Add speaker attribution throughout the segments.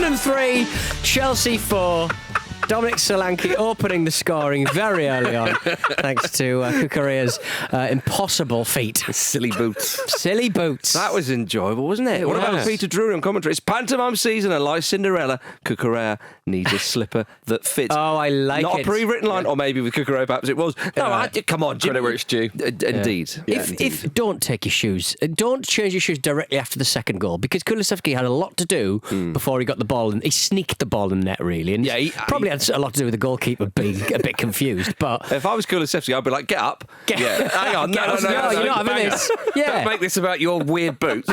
Speaker 1: Tottenham 3, Chelsea 4. Dominic Solanke opening the scoring very early on, thanks to Cucurella's impossible feat.
Speaker 2: Silly boots.
Speaker 1: Silly boots.
Speaker 3: That was enjoyable, wasn't it? What about Peter Drury on commentary? It's pantomime season, and like Cinderella, Cucurella needs a slipper that fits.
Speaker 1: Oh, I like
Speaker 3: Not
Speaker 1: it.
Speaker 3: a pre-written line, or maybe with Cucurella perhaps it was. No, come on, Jim.
Speaker 2: Credit where it's due.
Speaker 3: Indeed.
Speaker 1: If don't take your shoes, don't change your shoes directly after the second goal, because Kulusevski had a lot to do before he got the ball, and he sneaked the ball in the net, really, and
Speaker 3: he
Speaker 1: probably had a lot to do with the goalkeeper being a bit confused. But
Speaker 3: if I was Kulusevski, I'd be like, get up. Hang on, no,
Speaker 1: you're not having this.
Speaker 2: Don't make this about your weird boots.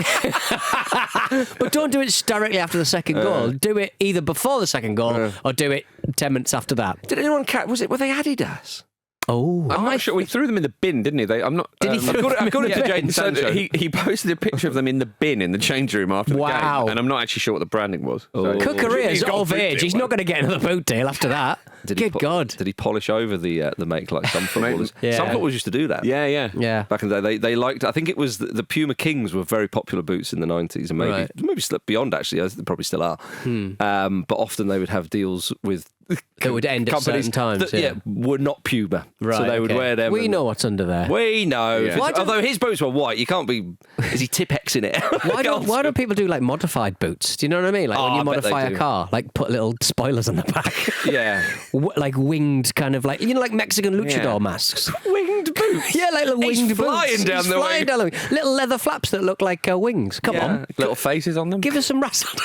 Speaker 1: But don't do it directly after the second goal. Do it either before the second goal or do it 10 minutes after that.
Speaker 3: Did anyone catch? Were they Adidas?
Speaker 1: Oh,
Speaker 2: I'm not sure. We threw them in the bin, didn't he? I'm not.
Speaker 1: Did he throw them
Speaker 3: according
Speaker 1: in
Speaker 3: to
Speaker 1: the
Speaker 3: Jadon
Speaker 1: bin?
Speaker 3: Sancho,
Speaker 2: he posted a picture of them in the bin in the change room after the game, and I'm not actually sure what the branding was.
Speaker 1: Cucurella's of age. He's not going to get another boot deal after that. Good God.
Speaker 3: Did he polish over the make like some footballers? Some footballers used to do that.
Speaker 2: Yeah.
Speaker 3: Back in the day, they liked. I think it was the Puma Kings were very popular boots in the 90s, and maybe still beyond actually. They probably still are. But often they would have deals with.
Speaker 1: That would end at certain times.
Speaker 3: That, were not Puma.
Speaker 1: Right,
Speaker 3: so they would wear them.
Speaker 1: We know what's under there.
Speaker 3: We know.
Speaker 2: Yeah.
Speaker 3: Although his boots were white, you can't be. Is he Tipex in it?
Speaker 1: Why don't people do like modified boots? Do you know what I mean? Like when you modify a car, like put little spoilers on the back.
Speaker 3: Yeah.
Speaker 1: Like winged kind of like, like Mexican luchador masks.
Speaker 3: Winged boots.
Speaker 1: Yeah, like little winged boots.
Speaker 3: Flying down the wing.
Speaker 1: Little leather flaps that look like wings. Come on.
Speaker 2: Little faces on them.
Speaker 1: Give us some rascal.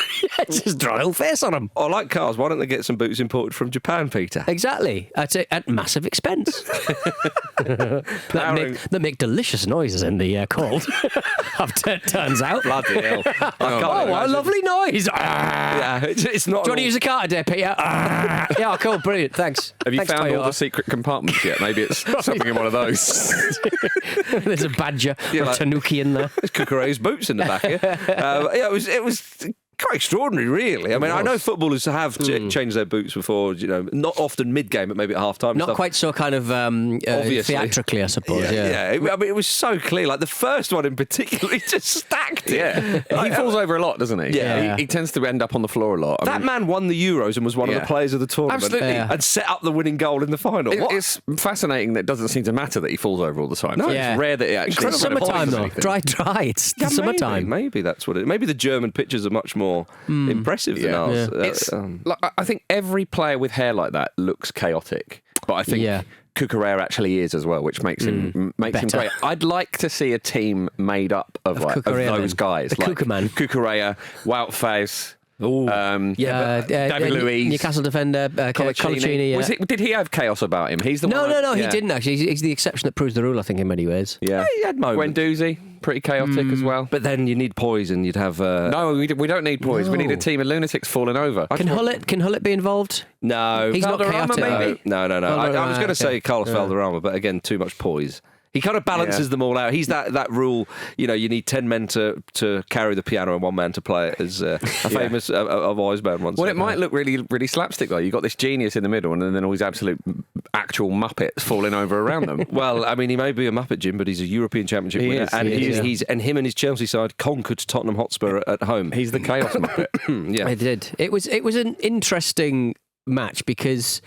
Speaker 1: Just draw a little face on them.
Speaker 3: I like cars. Why don't they get some boots imported from Japan, Peter?
Speaker 1: Exactly. At massive expense. that make delicious noises in the cold. Turns out.
Speaker 3: Bloody hell.
Speaker 1: What a lovely noise.
Speaker 3: Yeah, it's not.
Speaker 1: Do you want to use a car today, Peter? Yeah, cool, brilliant, thanks.
Speaker 2: Have you
Speaker 1: Thanks,
Speaker 2: found
Speaker 1: Toyota.
Speaker 2: all the secret compartments yet? Maybe it's something in one of those.
Speaker 1: There's a badger or
Speaker 3: like-
Speaker 1: tanuki in there.
Speaker 3: There's Cucurella's boots in the back here. It was quite extraordinary, really. I mean, I know footballers have changed their boots before, not often mid-game, but maybe at half-time.
Speaker 1: Not quite so kind of theatrically, I suppose.
Speaker 3: Yeah. I mean, it was so clear. Like the first one in particular, he just stacked it.
Speaker 2: Yeah. He falls over a lot, doesn't he?
Speaker 3: Yeah.
Speaker 2: He tends to end up on the floor a lot.
Speaker 3: That man won the Euros and was one of the players of the tournament.
Speaker 2: Absolutely.
Speaker 3: And set up the winning goal in the final.
Speaker 2: It's fascinating that it doesn't seem to matter that he falls over all the time. No, it's rare that it actually.
Speaker 1: It's summertime though. Dry. It's the summertime.
Speaker 3: Maybe that's what it. Maybe the German pitches are much more impressive than ours.
Speaker 2: I think every player with hair like that looks chaotic, but I think Cucurella actually is as well, which makes him great. I'd like to see a team made up of those guys,
Speaker 1: the
Speaker 2: like
Speaker 1: Cucurella.
Speaker 2: Cucurella, Woutface.
Speaker 1: David
Speaker 2: Luiz,
Speaker 1: Newcastle defender, Colaccini.
Speaker 2: Did he have chaos about him? He's the
Speaker 1: No,
Speaker 2: one.
Speaker 1: he didn't actually. He's the exception that proves the rule, I think, in many ways.
Speaker 2: Yeah,
Speaker 3: he had moments.
Speaker 2: Guendouzi, pretty chaotic as well.
Speaker 3: But then you need poise, and you'd have.
Speaker 2: No, we don't need poise. We need a team of lunatics falling over.
Speaker 1: Can Hullet be involved?
Speaker 3: No,
Speaker 1: he's not
Speaker 2: Valderrama,
Speaker 1: chaotic.
Speaker 2: maybe?
Speaker 3: No. I was going to say Carlos Valderrama, but again, too much poise. He kind of balances them all out. He's that rule, you need 10 men to carry the piano and 1 man to play it, as a famous a wise man once said.
Speaker 2: Well, it might look really, really slapstick, though. You've got this genius in the middle and then all these absolute actual muppets falling over around them.
Speaker 3: Well, I mean, he may be a Muppet, Jim, but he's a European Championship winner. And him and his Chelsea side conquered Tottenham Hotspur at home.
Speaker 2: He's the chaos Muppet.
Speaker 1: Yeah. It did. It was an interesting match because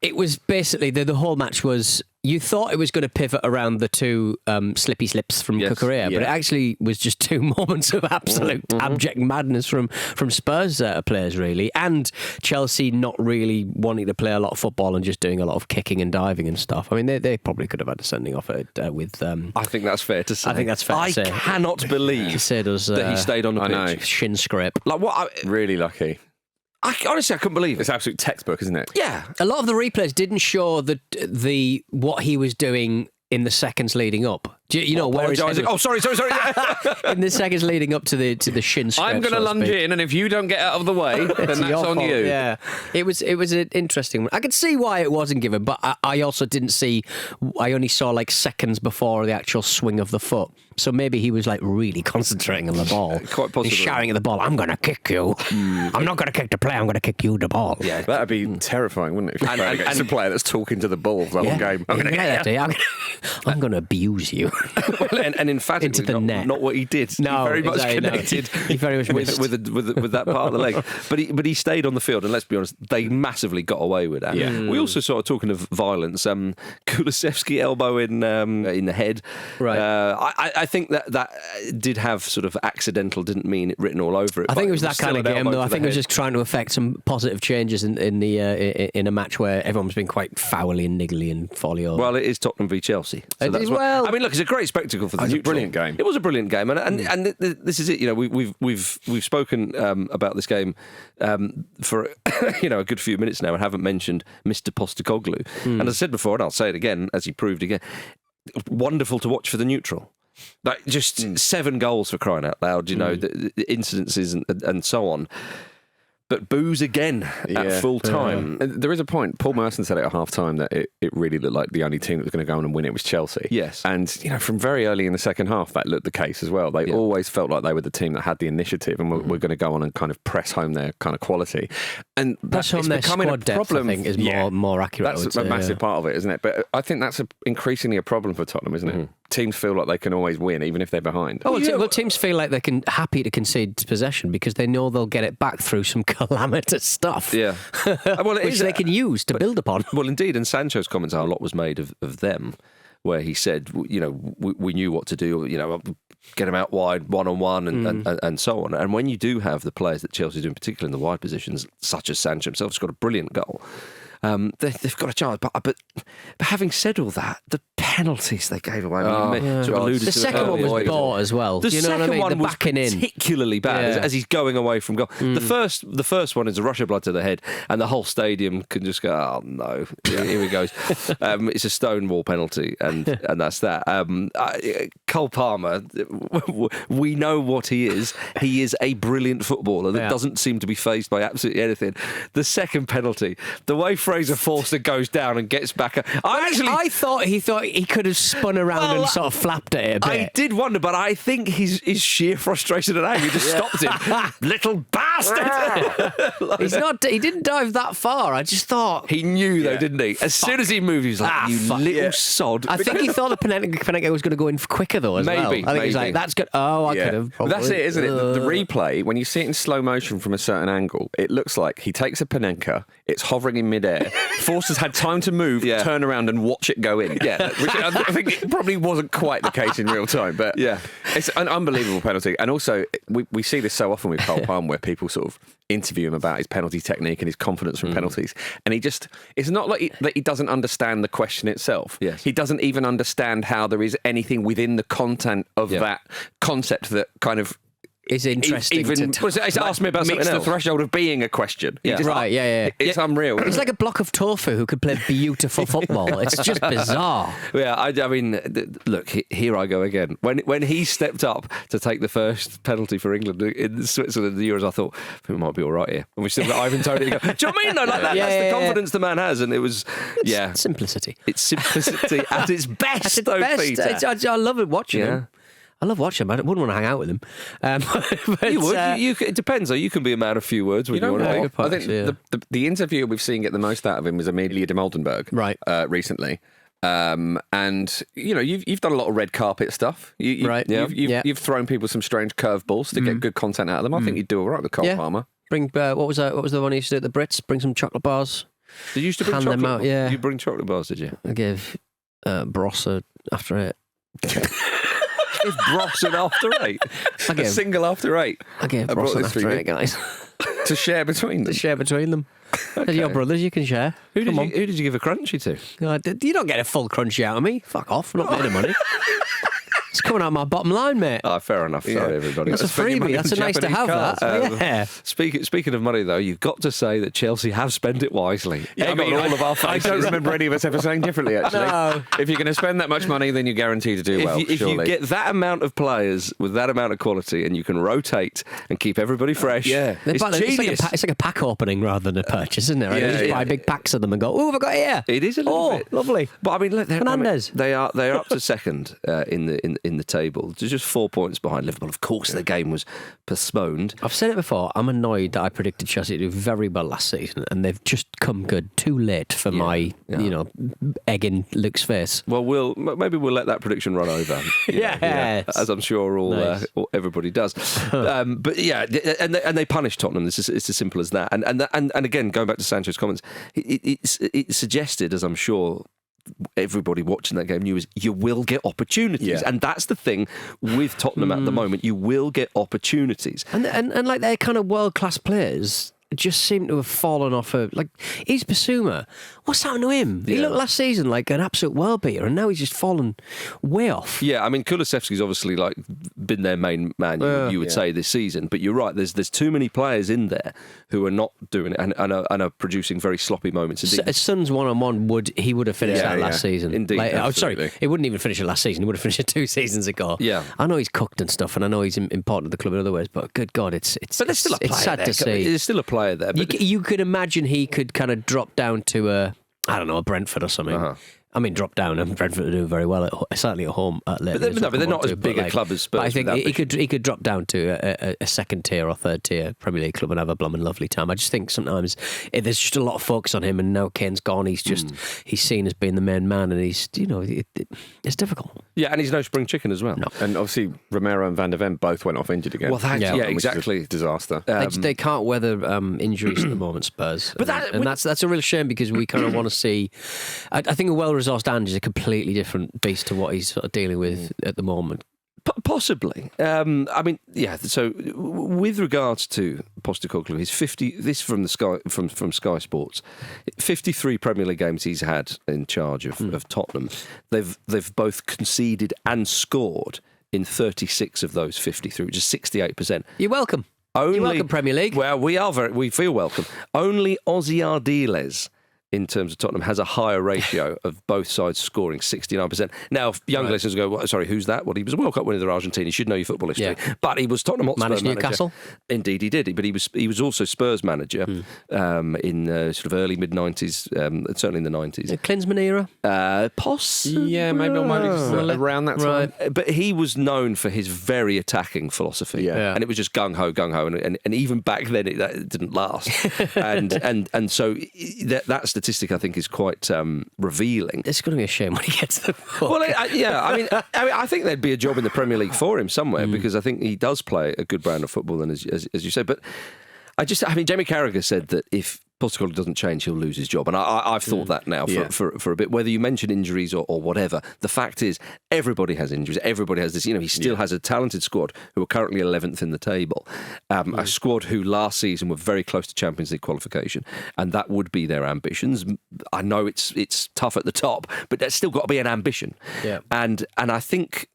Speaker 1: it was basically the whole match was. You thought it was going to pivot around the two slippy slips from Cucurella, but it actually was just 2 moments of absolute abject madness from Spurs players, really, and Chelsea not really wanting to play a lot of football and just doing a lot of kicking and diving and stuff. I mean, they probably could have had a sending off with.
Speaker 3: I think that's fair to say.
Speaker 1: I think that's fair to say.
Speaker 3: I cannot believe that he stayed on the pitch.
Speaker 1: Shin scrape.
Speaker 3: Like what?
Speaker 2: Really lucky.
Speaker 3: Honestly, I couldn't believe it.
Speaker 2: It's absolute textbook, isn't it?
Speaker 3: Yeah.
Speaker 1: A lot of the replays didn't show the what he was doing in the seconds leading up. Do you know where he's headed?
Speaker 3: Oh, sorry.
Speaker 1: In the seconds leading up to the shin scrape.
Speaker 2: I'm going to lunge in, and if you don't get out of the way, then that's on you.
Speaker 1: Yeah, it was an interesting one. I could see why it wasn't given, but I also didn't see. I only saw like seconds before the actual swing of the foot. So maybe he was like really concentrating on the ball.
Speaker 2: Quite possibly.
Speaker 1: He's shouting at the ball, I'm going to kick you. I'm not going to kick the player, I'm going to kick you the ball.
Speaker 4: Yeah, that'd be terrifying, wouldn't it? And a player that's talking to the ball the whole game. I'm
Speaker 1: going to abuse you.
Speaker 2: and in fact,
Speaker 1: into the net.
Speaker 2: Not what he did.
Speaker 1: No,
Speaker 2: he very much connected.
Speaker 1: He very much missed.
Speaker 2: with that part of the leg. But he stayed on the field, and let's be honest, they massively got away with that.
Speaker 4: Yeah.
Speaker 2: We also sort of talking of violence. Kulusevski elbow in the head.
Speaker 1: Right.
Speaker 2: I think that did have sort of accidental, didn't mean it written all over it.
Speaker 1: I think it was that kind of game, though. I think it was just trying to affect some positive changes in a match where everyone's been quite foully and niggly and folly over.
Speaker 2: Well, it is Tottenham v Chelsea. So
Speaker 1: I mean,
Speaker 2: look, it's a great spectacle for the neutral.
Speaker 4: A brilliant game.
Speaker 2: It was a brilliant game, and this is it. You know, we've spoken about this game for a good few minutes now, and haven't mentioned Mr. Postecoglou. And as I said before, and I'll say it again, as he proved again, wonderful to watch for the neutral. Like just 7 goals, for crying out loud. You know, the incidences and so on. But boos again at full time.
Speaker 4: There is a point. Paul Merson said it at half time that it really looked like the only team that was going to go on and win it was Chelsea.
Speaker 2: Yes.
Speaker 4: And, from very early in the second half, that looked the case as well. They always felt like they were the team that had the initiative and were going to go on and kind of press home their kind of quality. And
Speaker 1: that's on their squad depth, I think, is more accurate.
Speaker 4: That's a massive part of it, isn't it? But I think that's increasingly a problem for Tottenham, isn't it? Teams feel like they can always win, even if they're behind.
Speaker 1: Well, teams feel like they're happy to concede possession because they know they'll get it back through some calamitous stuff.
Speaker 2: Yeah. Well,
Speaker 1: which they can use to build upon.
Speaker 2: Well, indeed, and Sancho's comments are a lot was made of them, where he said, we knew what to do, get them out wide, one-on-one, and so on. And when you do have the players that Chelsea do, in particular in the wide positions, such as Sancho himself, has got a brilliant goal. They've got a chance, but having said all that, the penalties they gave away.
Speaker 1: The second one was bought as well.
Speaker 2: The second one was particularly bad as he's going away from goal. The first one is a rush of blood to the head, and the whole stadium can just go, oh no, here he goes. It's a Stonewall penalty, and that's that. Cole Palmer, we know what he is. He is a brilliant footballer that doesn't seem to be fazed by absolutely anything. The second penalty, the way Fraser Forster goes down and gets back. I thought
Speaker 1: he could have spun around and sort of flapped at it a bit.
Speaker 2: I did wonder, but I think his sheer frustration and anger just stopped him. Little bastard!
Speaker 1: He didn't dive that far. I just thought
Speaker 2: he knew though, didn't he? As soon as he moved, he was like, "You little sod."
Speaker 1: I think he thought the Panenka was going to go in quicker though.
Speaker 2: Maybe.
Speaker 1: I think he's like, "That's good." Oh, I could have.
Speaker 4: But that's it, isn't it? The replay, when you see it in slow motion from a certain angle, it looks like he takes a Panenka, it's hovering in midair. Forster's had time to move, turn around and watch it go in. Which I think it probably wasn't quite the case in real time. But it's an unbelievable penalty. And also, we see this so often with Cole Palmer where people sort of interview him about his penalty technique and his confidence from penalties. And it's not like that he doesn't understand the question itself.
Speaker 2: Yes.
Speaker 4: He doesn't even understand how there is anything within the content of that concept that kind of
Speaker 1: is interesting.
Speaker 4: Ask me about something else. The threshold of being a question. It's unreal.
Speaker 1: He's like a block of tofu who could play beautiful football. It's just bizarre.
Speaker 2: Yeah, I mean, look, here I go again. When he stepped up to take the first penalty for England in Switzerland in the Euros, I thought we might be all right here. And we still got Ivan Toney to go, do you know what I mean? No, like that. That's the confidence the man has, and it was
Speaker 1: simplicity.
Speaker 2: It's simplicity at its best.
Speaker 1: I love it watching him. I love watching him. I wouldn't want to hang out with him. But
Speaker 2: you would. It depends, though. You can be a man of few words when you want to.
Speaker 4: I think the interview we've seen get the most out of him was Amelia de Moldenberg recently. And you've done a lot of red carpet stuff. You've thrown people some strange curveballs to get good content out of them. I think you'd do all right with Cole Palmer.
Speaker 1: Bring what was the one he used to do at the Brits? Bring some chocolate bars.
Speaker 2: Did you used to bring chocolate? Them out, you bring chocolate bars, did you?
Speaker 1: I gave Brossa after it.
Speaker 2: It's Brosson after 8.
Speaker 4: A single after 8.
Speaker 1: I gave Brosson after 8, guys.
Speaker 4: To share between them.
Speaker 1: Okay. They're your brothers, you can share.
Speaker 2: Who did you give a crunchy to?
Speaker 1: You don't get a full crunchy out of me. Fuck off. I'm not paying the money. It's coming out of my bottom line, mate.
Speaker 2: Oh, fair enough. Sorry, everybody.
Speaker 1: That's a freebie. That's nice to have that.
Speaker 2: Speaking of money, though, you've got to say that Chelsea have spent it wisely.
Speaker 4: Yeah, all of our faces. I don't remember any of us ever saying differently, actually. No. If you're going to spend that much money, then you're guaranteed to do well,
Speaker 2: if you get that amount of players with that amount of quality and you can rotate and keep everybody fresh,
Speaker 1: it's genius. It's like a pack opening rather than a purchase, isn't it? Right? You just buy big packs of them and go, oh, I've got it here.
Speaker 2: It is a little bit.
Speaker 1: Lovely.
Speaker 2: But I mean, look,
Speaker 1: Fernandez.
Speaker 2: They are up to second in
Speaker 3: in the table. They're just 4 points behind Liverpool. Of course, the game was postponed.
Speaker 1: I've said it before. I'm annoyed that I predicted Chelsea to do very well last season, and they've just come good too late for my, egg in Luke's face.
Speaker 3: Well, maybe we'll let that prediction run over. As I'm sure everybody does. But yeah, and they punished Tottenham. It's as simple as that. And again, going back to Sancho's comments, it suggested, as I'm sure everybody watching that game knew, is you will get opportunities, and that's the thing with Tottenham at the moment. You will get opportunities,
Speaker 1: and like they're kind of world class players. Just seem to have fallen off is Basuma. What's happened to him? He looked last season like an absolute world beater, and now he's just fallen way off.
Speaker 3: Yeah, I mean, Kulusevski's obviously been their main man, you would say, this season. But you're right, there's too many players in there who are not doing it and are producing very sloppy moments. Indeed.
Speaker 1: Son's one-on-one he would have finished that last season.
Speaker 3: Indeed,
Speaker 1: sorry, he wouldn't even finish it last season. He would have finished it 2 seasons ago.
Speaker 3: Yeah,
Speaker 1: I know he's cooked and stuff, and I know he's important to the club in other ways. But good God, it's sad to see.
Speaker 3: There's still a player there. But
Speaker 1: you could imagine he could kind of drop down to a Brentford or something.
Speaker 3: Uh-huh.
Speaker 1: I mean, drop down, and Brentford are doing very well, certainly at home.
Speaker 3: But they're not as big a club as Spurs.
Speaker 1: But I think he could drop down to a second tier or third tier Premier League club and have a blooming lovely time. I just think sometimes there's just a lot of focus on him, and now Kane's gone. He's seen as being the main man, and he's it's difficult.
Speaker 3: Yeah, and he's no spring chicken as well.
Speaker 4: No. And obviously Romero and Van der Ven both went off injured again.
Speaker 3: Well, exactly,
Speaker 4: disaster.
Speaker 1: They can't weather injuries at the moment, Spurs. But that's a real shame, because we kind of want to see. I think a well-resourced Ange is a completely different beast to what he's sort of dealing with at the moment.
Speaker 3: Possibly. I mean, yeah. So, with regards to Postecoglou, his 50. This from the Sky from Sky Sports, 53 Premier League games he's had in charge of Tottenham. They've both conceded and scored in 36 of those 53, which is 68%.
Speaker 1: You're welcome. You're welcome, Premier League.
Speaker 3: Well, we feel welcome. Only Ozzy Ardiles, in terms of Tottenham, has a higher ratio of both sides scoring, 69%. Now, young listeners go, sorry, who's that? Well, he was a World Cup winner for Argentina. You should know your football history. Yeah. But he was Tottenham Hotspur manager.
Speaker 1: Newcastle?
Speaker 3: Indeed, he did. But he was also Spurs manager in sort of early, mid-90s, certainly in the 90s.
Speaker 1: The Klinsmann era?
Speaker 3: Possibly.
Speaker 4: Yeah, maybe around that time.
Speaker 3: Right. But he was known for his very attacking philosophy. Yeah. And it was just gung-ho. And even back then, it didn't last. and so that statistic, I think, is quite revealing.
Speaker 1: It's going to be a shame when he gets the ball.
Speaker 3: Well, I think there'd be a job in the Premier League for him somewhere, because I think he does play a good brand of football, and as you say. But Jamie Carragher said that if Postecoglou doesn't change, he'll lose his job. And I've thought that now for a bit. Whether you mention injuries or whatever, the fact is everybody has injuries. Everybody has this. He still has a talented squad who are currently 11th in the table. A squad who last season were very close to Champions League qualification, and that would be their ambitions. I know it's tough at the top, but there's still got to be an ambition. Yeah. And I think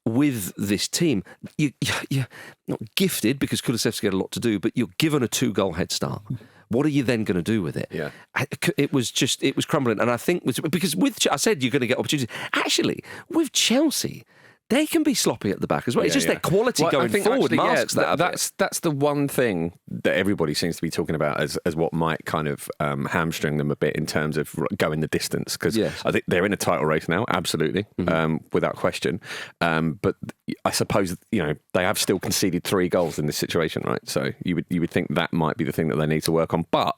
Speaker 3: with this team, you're not gifted, because Kulusevski had a lot to do, but you're given a 2-goal head start. What are you then going to do with it?
Speaker 4: Yeah.
Speaker 3: It was crumbling. And I think, because I said you're going to get opportunities. Actually, with Chelsea, they can be sloppy at the back as well. It's just their quality going forward masks that.
Speaker 4: That's the one thing that everybody seems to be talking about as what might kind of hamstring them a bit in terms of going the distance. Because I think they're in a title race now, absolutely, without question. But I suppose they have still conceded 3 goals in this situation, right? So you would think that might be the thing that they need to work on. But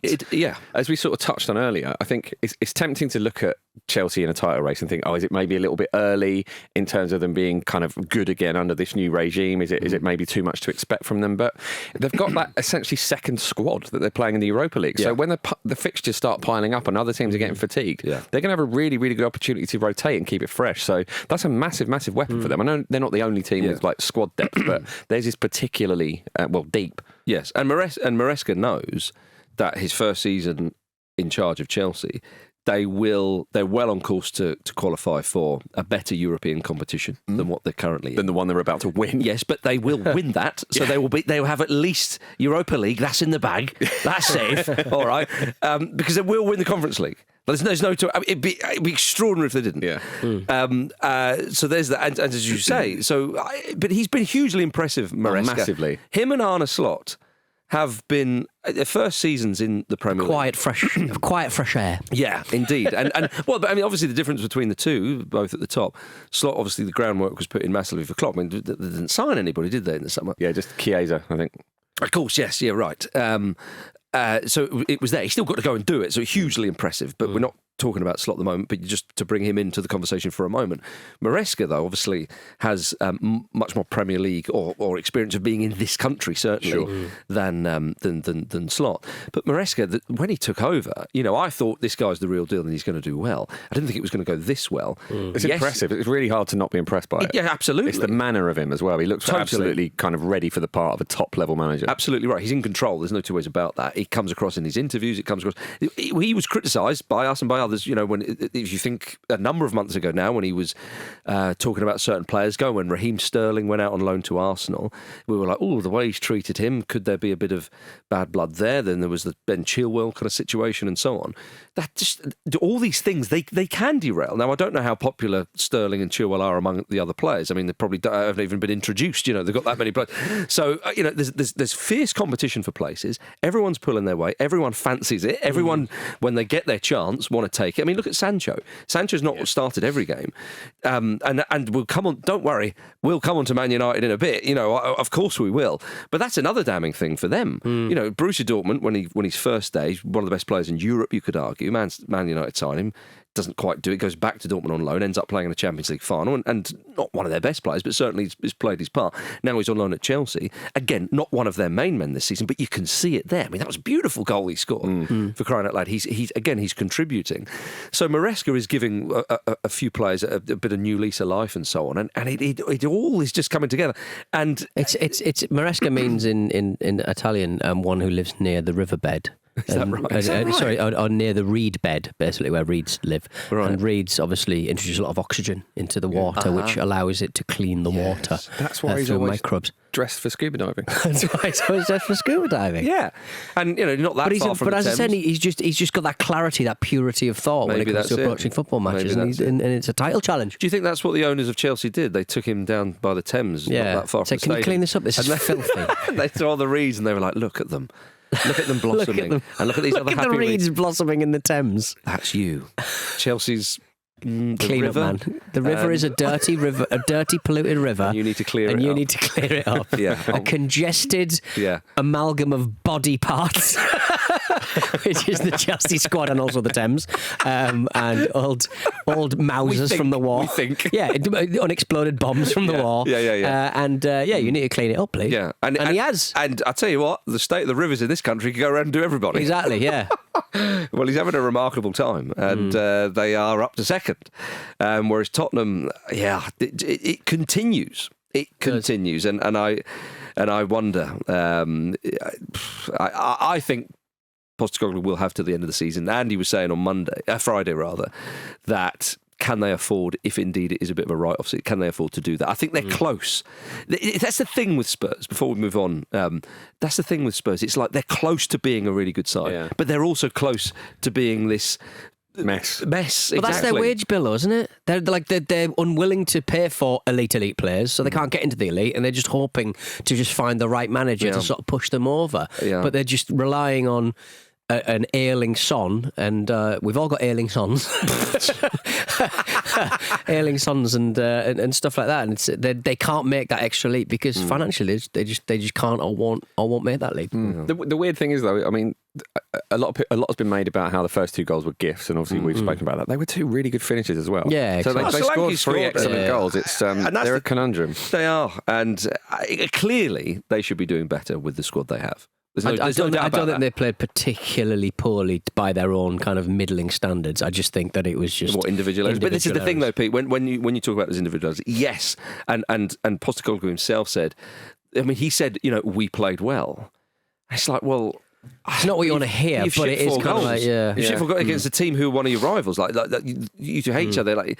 Speaker 4: as we sort of touched on earlier, I think it's tempting to look at Chelsea in a title race and think, is it maybe a little bit early in terms of them being kind of good again under this new regime? Is it maybe too much to expect from them? But they've got that essentially second squad that they're playing in the Europa League. So when the fixtures start piling up and other teams are getting fatigued, they're going to have a really, really good opportunity to rotate and keep it fresh. So that's a massive, massive weapon for them. I know they're not the only team with squad depth, but theirs is particularly deep.
Speaker 3: Yes, and Maresca knows that his first season in charge of Chelsea, they're well on course to qualify for a better European competition than what they're currently in.
Speaker 4: Than the one they're about to win.
Speaker 3: Yes, but they will win that. So they'll have at least Europa League. That's in the bag. That's safe. All right. Because they will win the Conference League. There's no. It'd be extraordinary if they didn't.
Speaker 4: Yeah.
Speaker 3: So there's that, and as you say, but he's been hugely impressive, Maresca.
Speaker 4: Massively.
Speaker 3: Him and Arne Slot have been their first seasons in the Premier League.
Speaker 1: Quiet fresh air.
Speaker 3: Yeah, indeed. And well, but I mean, obviously the difference between the two, both at the top, Slot, obviously the groundwork was put in massively for Klopp. I mean, they didn't sign anybody, did they, in the summer?
Speaker 4: Yeah, just Chiesa, I think.
Speaker 3: Of course, yes, yeah, right. So it was there. He still got to go and do it, so hugely impressive. But we're not talking about Slot at the moment, but just to bring him into the conversation for a moment. Maresca, though, obviously has much more Premier League or experience of being in this country, certainly, than Slot. But Maresca, when he took over, I thought this guy's the real deal and he's going to do well. I didn't think it was going to go this well.
Speaker 4: It's impressive. It's really hard to not be impressed by it.
Speaker 3: Yeah, absolutely.
Speaker 4: It's the manner of him as well. He looks absolutely kind of ready for the part of a top-level manager.
Speaker 3: Absolutely right. He's in control. There's no two ways about that. He comes across in his interviews. It comes across. He was criticised by us and by others. If you think a number of months ago now, when he was talking about certain players going, when Raheem Sterling went out on loan to Arsenal, we were like, oh, the way he's treated him, could there be a bit of bad blood there? Then there was the Ben Chilwell kind of situation and so on. That just all these things they can derail. Now I don't know how popular Sterling and Chilwell are among the other players. I mean, they probably haven't even been introduced. They've got that many players. So there's fierce competition for places. Everyone's pulling their weight. Everyone fancies it. Everyone, when they get their chance, want to take it. I mean, look at Sancho. Sancho's not started every game, and we'll come on. Don't worry, we'll come on to Man United in a bit. Of course we will. But that's another damning thing for them. Borussia Dortmund, when he's first day, he's one of the best players in Europe. You could argue. Man United sign him. Doesn't quite do it, goes back to Dortmund on loan, ends up playing in the Champions League final, and not one of their best players, but certainly he's played his part. Now he's on loan at Chelsea. Again, not one of their main men this season, but you can see it there. I mean, that was a beautiful goal he scored, for crying out loud. He's contributing. So Maresca is giving a few players a bit of new lease of life and so on, and it all is just coming together. And
Speaker 1: it's Maresca means in Italian one who lives near the riverbed.
Speaker 3: Is that right?
Speaker 1: Sorry, or near the reed bed, basically, where reeds live.
Speaker 3: Right.
Speaker 1: And reeds obviously introduce a lot of oxygen into the water, which allows it to clean the water.
Speaker 4: That's why he's
Speaker 1: through
Speaker 4: always
Speaker 1: microbes.
Speaker 4: Dressed for scuba diving.
Speaker 1: That's why he's always dressed for scuba diving.
Speaker 3: Yeah, and not that far from the Thames.
Speaker 1: But as I said, he's just got that clarity, that purity of thought when it comes to approaching football matches, and it's a title challenge.
Speaker 3: Do you think that's what the owners of Chelsea did? They took him down by the Thames, not that far from the stadium.
Speaker 1: Can you clean this up? This is filthy.
Speaker 3: They saw the reeds and they were like, look at them. Look at them blossoming. And look at these other happy
Speaker 1: the reeds blossoming in the Thames.
Speaker 3: That's you. Chelsea's
Speaker 1: clean up, man. The river is a dirty river, a dirty, polluted river.
Speaker 3: And you need to clear it up.
Speaker 1: And you need to clear it up. A congested amalgam of body parts, which is the Chelsea squad and also the Thames, and old Mausers from the war.
Speaker 3: We think.
Speaker 1: Yeah, unexploded bombs from the war. You need to clean it up, please.
Speaker 3: Yeah.
Speaker 1: And he has.
Speaker 3: And I tell you what, the state of the rivers in this country could go around and do everybody.
Speaker 1: Exactly, yeah.
Speaker 3: Well, he's having a remarkable time, and they are up to second. Whereas Tottenham, it continues. It continues, and I wonder. I think Postecoglou will have to the end of the season. Andy was saying on Friday rather, that can they afford, if indeed it is a bit of a write-off, can they afford to do that? I think they're close. That's the thing with Spurs, before we move on, that's the thing with Spurs. It's like they're close to being a really good side, but they're also close to being this mess. Exactly.
Speaker 1: But that's their wage bill, isn't it? They're unwilling to pay for elite players, so they can't get into the elite, and they're just hoping to just find the right manager to sort of push them over. Yeah. But they're just relying on an ailing son, and we've all got ailing sons, ailing sons, and stuff like that. And they can't make that extra leap because financially they just can't or won't make that leap.
Speaker 4: The weird thing is, though, I mean, a lot has been made about how the first two goals were gifts, and obviously we've spoken about that. They were two really good finishes as well.
Speaker 1: Yeah,
Speaker 4: so
Speaker 1: exactly.
Speaker 4: they scored three excellent goals. It's they're a conundrum.
Speaker 3: They are, and clearly they should be doing better with the squad they have.
Speaker 1: I don't think they played particularly poorly by their own kind of middling standards. I just think that it was just
Speaker 3: individual errors. But this is the thing, though, Pete. When you talk about those individuals, yes, and Postecoglou himself said, I mean, he said, we played well. It's like, well,
Speaker 1: It's not what you want to hear, but it is kind of like,
Speaker 3: You should have got against a team who are one of your rivals. Like you two hate each other. Like,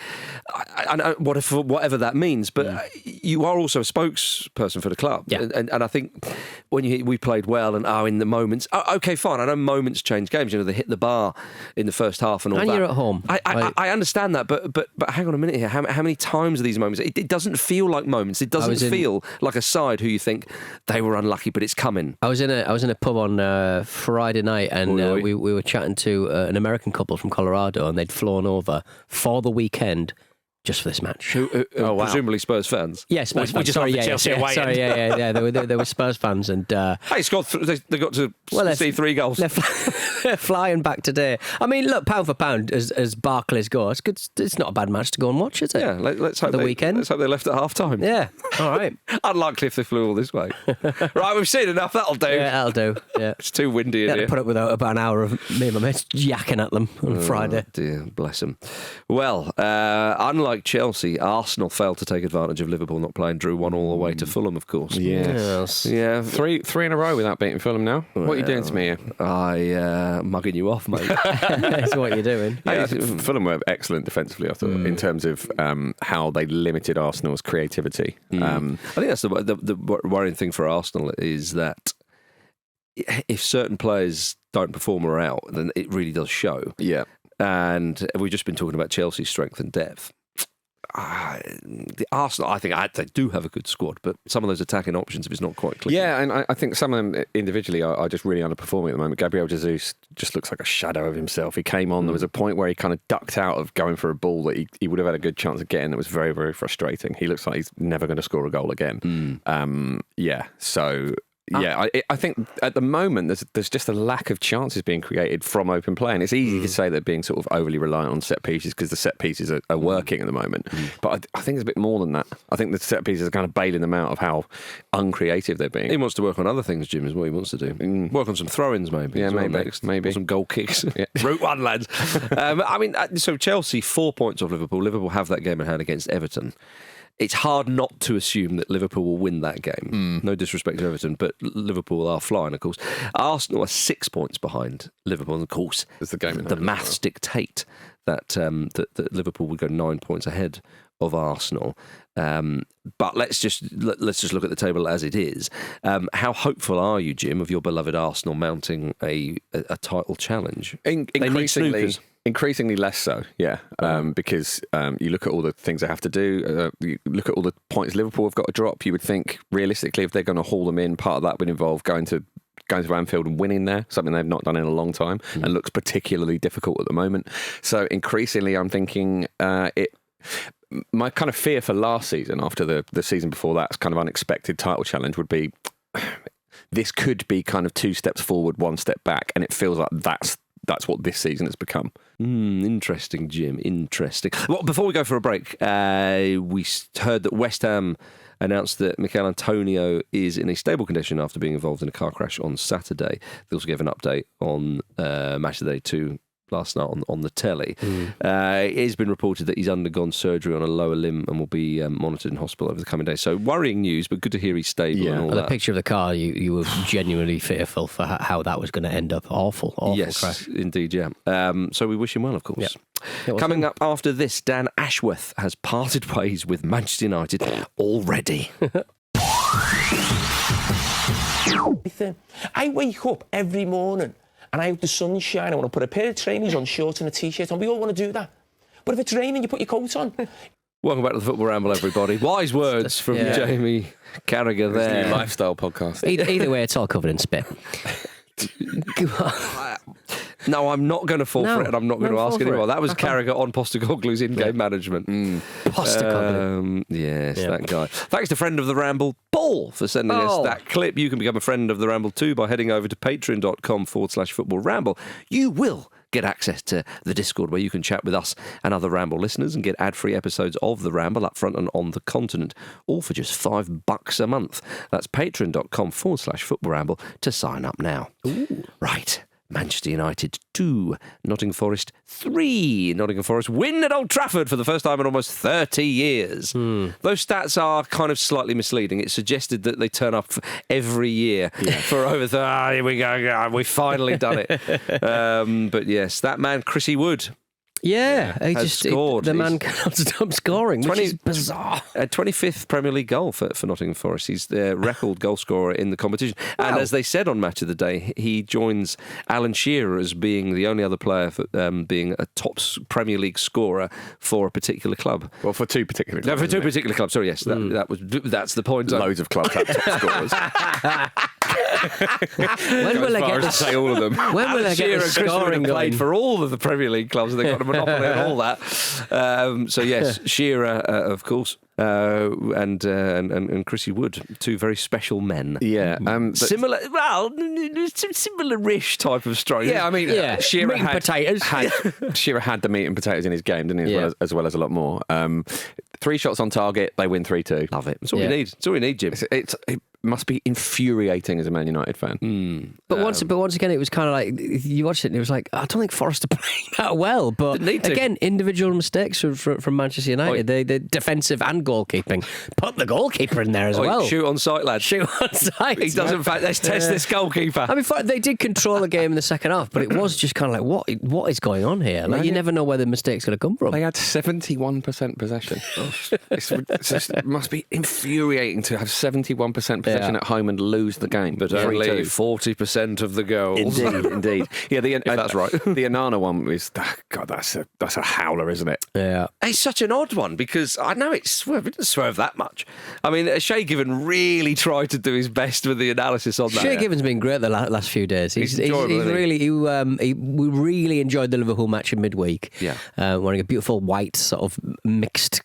Speaker 3: I whatever that means, but you are also a spokesperson for the club.
Speaker 1: Yeah.
Speaker 3: And I think when we played well and are in the moments, okay, fine. I know moments change games. You know, they hit the bar in the first half and all
Speaker 1: and
Speaker 3: that.
Speaker 1: you're at home.
Speaker 3: I understand that, but hang on a minute here. How many times are these moments? It doesn't feel like moments. It doesn't feel like a side who you think they were unlucky, but it's coming.
Speaker 1: I was in a pub on Friday night, and we were chatting to an American couple from Colorado, and they'd flown over for the weekend just for this match.
Speaker 3: Presumably Spurs fans.
Speaker 1: Yeah, Spurs fans. Sorry, yeah. They were Spurs fans, and
Speaker 3: hey, they got to see 3 goals.
Speaker 1: They're flying back today. I mean, look, pound for pound, as Barclays go, it's good. It's not a bad match to go and watch, is it?
Speaker 3: Yeah, let's hope
Speaker 1: weekend.
Speaker 3: Let's hope they left at half time.
Speaker 1: Yeah, all right.
Speaker 3: Unlikely if they flew all this way. Right, we've seen enough. That'll do.
Speaker 1: Yeah, that'll do. Yeah,
Speaker 3: it's too windy in here.
Speaker 1: Put up with about an hour of me and my mates yakking at them on Friday.
Speaker 3: Dear, bless them. Well, unlike Chelsea, Arsenal failed to take advantage of Liverpool not playing, drew 1-1 away to Fulham, of course.
Speaker 4: Yes.
Speaker 3: Yeah.
Speaker 4: Three in a row without beating Fulham now. What are you doing to me here?
Speaker 3: Mugging you off, mate.
Speaker 1: That's what you're doing.
Speaker 4: Yeah, Fulham were excellent defensively, I thought, in terms of how they limited Arsenal's creativity.
Speaker 3: I think that's the worrying thing for Arsenal is that if certain players don't perform or are out, then it really does show.
Speaker 4: Yeah.
Speaker 3: And we've just been talking about Chelsea's strength and depth. The Arsenal, I think they do have a good squad, but some of those attacking options, if it's not quite clear.
Speaker 4: Yeah, and I think some of them individually are just really underperforming at the moment. Gabriel Jesus just looks like a shadow of himself. He came on, there was a point where he kind of ducked out of going for a ball that he would have had a good chance of getting. That was very, very frustrating. He looks like he's never going to score a goal again. I think at the moment there's just a lack of chances being created from open play, and it's easy to say they're being sort of overly reliant on set pieces because the set pieces are working at the moment. But I think it's a bit more than that. I think the set pieces are kind of bailing them out of how uncreative they're being.
Speaker 3: He wants to work on other things, Jim, is what he wants to do. Work on some throw-ins, maybe.
Speaker 4: Yeah, maybe.
Speaker 3: Or some goal kicks. Route 1, lads. So Chelsea, 4 points off Liverpool. Liverpool have that game in hand against Everton. It's hard not to assume that Liverpool will win that game. No disrespect to Everton, but Liverpool are flying, of course. Arsenal are 6 points behind Liverpool, and of course, the maths dictate that Liverpool would go 9 points ahead of Arsenal. But let's just look at the table as it is. How hopeful are you, Jim, of your beloved Arsenal mounting a title challenge?
Speaker 4: Increasingly less so, yeah. Because you look at all the things they have to do. You look at all the points Liverpool have got to drop. You would think, realistically, if they're going to haul them in, part of that would involve going to Anfield and winning there, something they've not done in a long time, and looks particularly difficult at the moment. So increasingly, I'm thinking my kind of fear for last season, after the season before that's kind of unexpected title challenge, would be this could be kind of 2 steps forward, 1 step back, and it feels like that's what this season has become.
Speaker 3: Interesting, Jim. Interesting. Well, before we go for a break, we heard that West Ham announced that Mikel Antonio is in a stable condition after being involved in a car crash on Saturday. They also gave an update on Match of the Day 2 last night on the telly. It has been reported that he's undergone surgery on a lower limb and will be monitored in hospital over the coming days. So worrying news, but good to hear he's stable and all that.
Speaker 1: The picture of the car, you were genuinely fearful for how that was going to end up. Awful
Speaker 3: yes, crash. Indeed, yeah. So we wish him well, of course.
Speaker 1: Yeah.
Speaker 3: Coming up after this, Dan Ashworth has parted ways with Manchester United already.
Speaker 5: I wake up every morning and I have the sunshine. I want to put a pair of trainers on, shorts and a t-shirt on. We all want to do that. But if it's raining, you put your coat on.
Speaker 3: Welcome back to the Football Ramble, everybody. Wise words from Jamie Carragher there.
Speaker 4: New lifestyle podcast.
Speaker 1: Either way, it's all covered in spit.
Speaker 3: No, I'm not going to fall for it, and I'm not going to ask anymore. That was Carragher on Postecoglou's in-game management.
Speaker 1: Postecoglu.
Speaker 3: Yes, that guy. Thanks to friend of the Ramble, Paul, for sending us that clip. You can become a friend of the Ramble too by heading over to patreon.com/Football Ramble. You will get access to the Discord where you can chat with us and other Ramble listeners and get ad-free episodes of the Ramble up front and on the continent, all for just $5 a month. That's patreon.com/Football Ramble to sign up now. Ooh. Right. Manchester United 2, Nottingham Forest 3. Nottingham Forest win at Old Trafford for the first time in almost 30 years. Those stats are kind of slightly misleading. It suggested that they turn up every year for over here we go, we've finally done it. But yes, that man, Chrissy Wood.
Speaker 1: Yeah,
Speaker 3: scored.
Speaker 1: The man cannot stop scoring, which is bizarre.
Speaker 3: A 25th Premier League goal for Nottingham Forest. He's the record goal scorer in the competition. Wow. And as they said on Match of the Day, he joins Alan Shearer as being the only other player being a top Premier League scorer for a particular club.
Speaker 4: Well, for two particular clubs.
Speaker 3: No, for two particular clubs. Sorry, yes, that's the point.
Speaker 4: Loads of clubs have top scorers.
Speaker 1: When will I get to
Speaker 4: say all of them?
Speaker 1: When will I get the scoring going?
Speaker 3: Played for all of the Premier League clubs. They've got a monopoly on all that. So yes, Shearer, of course, and Chrissy Wood, two very special men.
Speaker 4: Yeah,
Speaker 3: similar-ish type of stroke.
Speaker 4: Yeah, I mean, Shearer
Speaker 1: meat and potatoes.
Speaker 4: Shearer had the meat and potatoes in his game, didn't he? As well as a lot more. 3 shots on target, they win 3-2.
Speaker 3: Love it. That's all we need. That's all we need, Jim.
Speaker 4: It must be infuriating as a Man United fan.
Speaker 1: But once again, it was kind of like you watched it and it was like, I don't think Forest are playing that well. But again, individual mistakes from Manchester United. The defensive and goalkeeping. Put the goalkeeper in there as well.
Speaker 3: Shoot on sight, lad.
Speaker 1: Shoot on sight.
Speaker 3: He does, in fact. Let's test this goalkeeper.
Speaker 1: I mean, they did control the game in the second half, but it was just kind of like, what is going on here? Like, you never know where the mistake's going to come from.
Speaker 4: They had 71% possession. It must be infuriating to have 71% possession at home and lose the game.
Speaker 3: But only 40% of the goals.
Speaker 4: Indeed. Yeah,
Speaker 3: if that's right.
Speaker 4: The Onana one was, God, that's a howler, isn't it?
Speaker 1: Yeah.
Speaker 3: It's such an odd one because I know it didn't swerve that much. I mean, Shay Given really tried to do his best with the analysis on that.
Speaker 1: Shay Given's been great the last few days. He's really, we really enjoyed the Liverpool match in midweek.
Speaker 3: Yeah.
Speaker 1: Wearing a beautiful white sort of mixed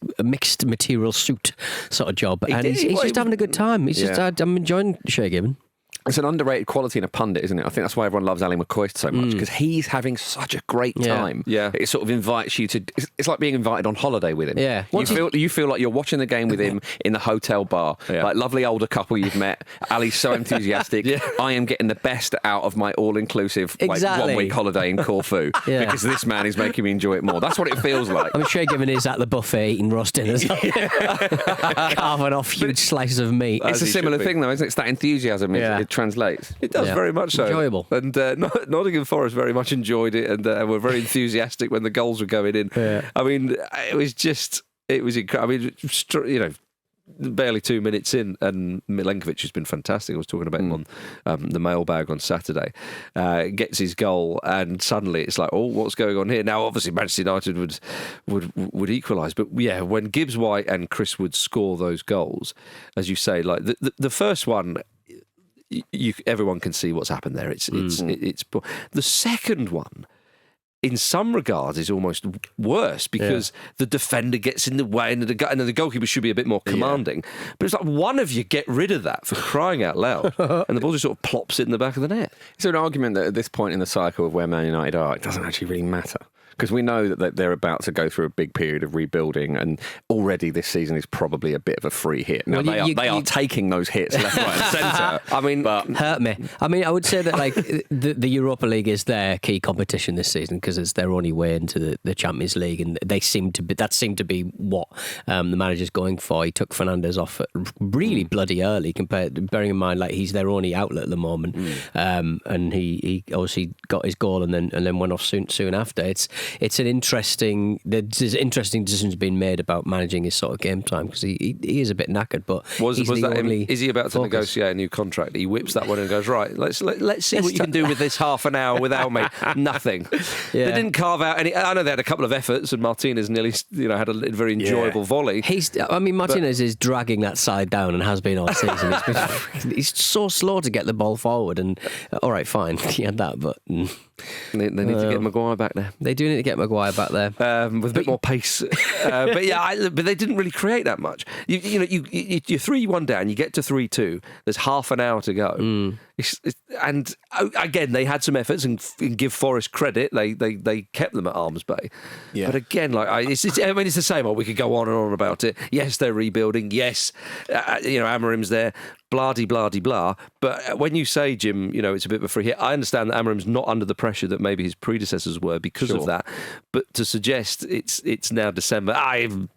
Speaker 1: material suit sort of job. He's just having a good time. I'm enjoying Shay Given.
Speaker 4: It's an underrated quality in a pundit, isn't it? I think that's why everyone loves Ali McCoy so much, because he's having such a great time.
Speaker 3: Yeah.
Speaker 4: It sort of invites you to... It's like being invited on holiday with him.
Speaker 1: Yeah.
Speaker 4: You feel like you're watching the game with him in the hotel bar. Yeah. Like, lovely older couple you've met. Ali's so enthusiastic. I am getting the best out of my all-inclusive 1-week holiday in Corfu because this man is making me enjoy it more. That's what it feels like.
Speaker 1: I mean, Shay Given is at the buffet eating roast dinners. Carving off huge slices of meat.
Speaker 4: It's a similar thing, though, isn't it? It's that enthusiasm. It translates.
Speaker 3: It does very much so.
Speaker 1: Enjoyable.
Speaker 3: And Nottingham Forest very much enjoyed it and were very enthusiastic when the goals were going in. Yeah. I mean, it was incredible. I mean, barely 2 minutes in, and Milenkovic has been fantastic. I was talking about him on the mailbag on Saturday. Gets his goal, and suddenly it's like, oh, what's going on here? Now, obviously, Manchester United would equalise, but when Gibbs White and Chris Wood score those goals, as you say, like the first one. Everyone can see what's happened there. It's the second one. In some regards, is almost worse because the defender gets in the way and the goalkeeper should be a bit more commanding. But it's like, one of you get rid of that, for crying out loud, and the ball just sort of plops it in the back of the net.
Speaker 4: Is there an argument that at this point in the cycle of where Man United are, it doesn't actually really matter? Because we know that they're about to go through a big period of rebuilding, and already this season is probably a bit of a free hit. Now, they are taking those hits left, right and centre.
Speaker 3: I mean,
Speaker 1: hurt me. I mean, I would say that like the Europa League is their key competition this season because it's their only way into the Champions League, and that seemed to be what the manager's going for. He took Fernandes off really bloody early, bearing in mind like he's their only outlet at the moment, and he obviously got his goal and then went off soon after. There's interesting decisions being made about managing his sort of game time because he is a bit knackered. But
Speaker 3: is he about to negotiate a new contract? He whips that one and goes, right, let's see what you can do with this half an hour without me. Nothing. They didn't carve out any. I know they had a couple of efforts, and Martinez nearly had a very enjoyable volley.
Speaker 1: Martinez is dragging that side down and has been all season. He's so slow to get the ball forward, and all right, fine, he had that, but.
Speaker 3: They need to get Maguire back there.
Speaker 1: They do need to get Maguire back there
Speaker 3: with a bit more pace. But they didn't really create that much. You're 3-1 down. You get to 3-2. There's half an hour to go. And again, they had some efforts, and give Forest credit. They kept them at arm's bay. Yeah. But again, it's the same. We could go on and on about it. Yes, they're rebuilding. Yes, Amarim's there. blah-de-blah-de-blah. But when you say, Jim, it's a bit of a free hit, I understand that Amarim's not under the pressure that maybe his predecessors were because of that. But to suggest it's now December,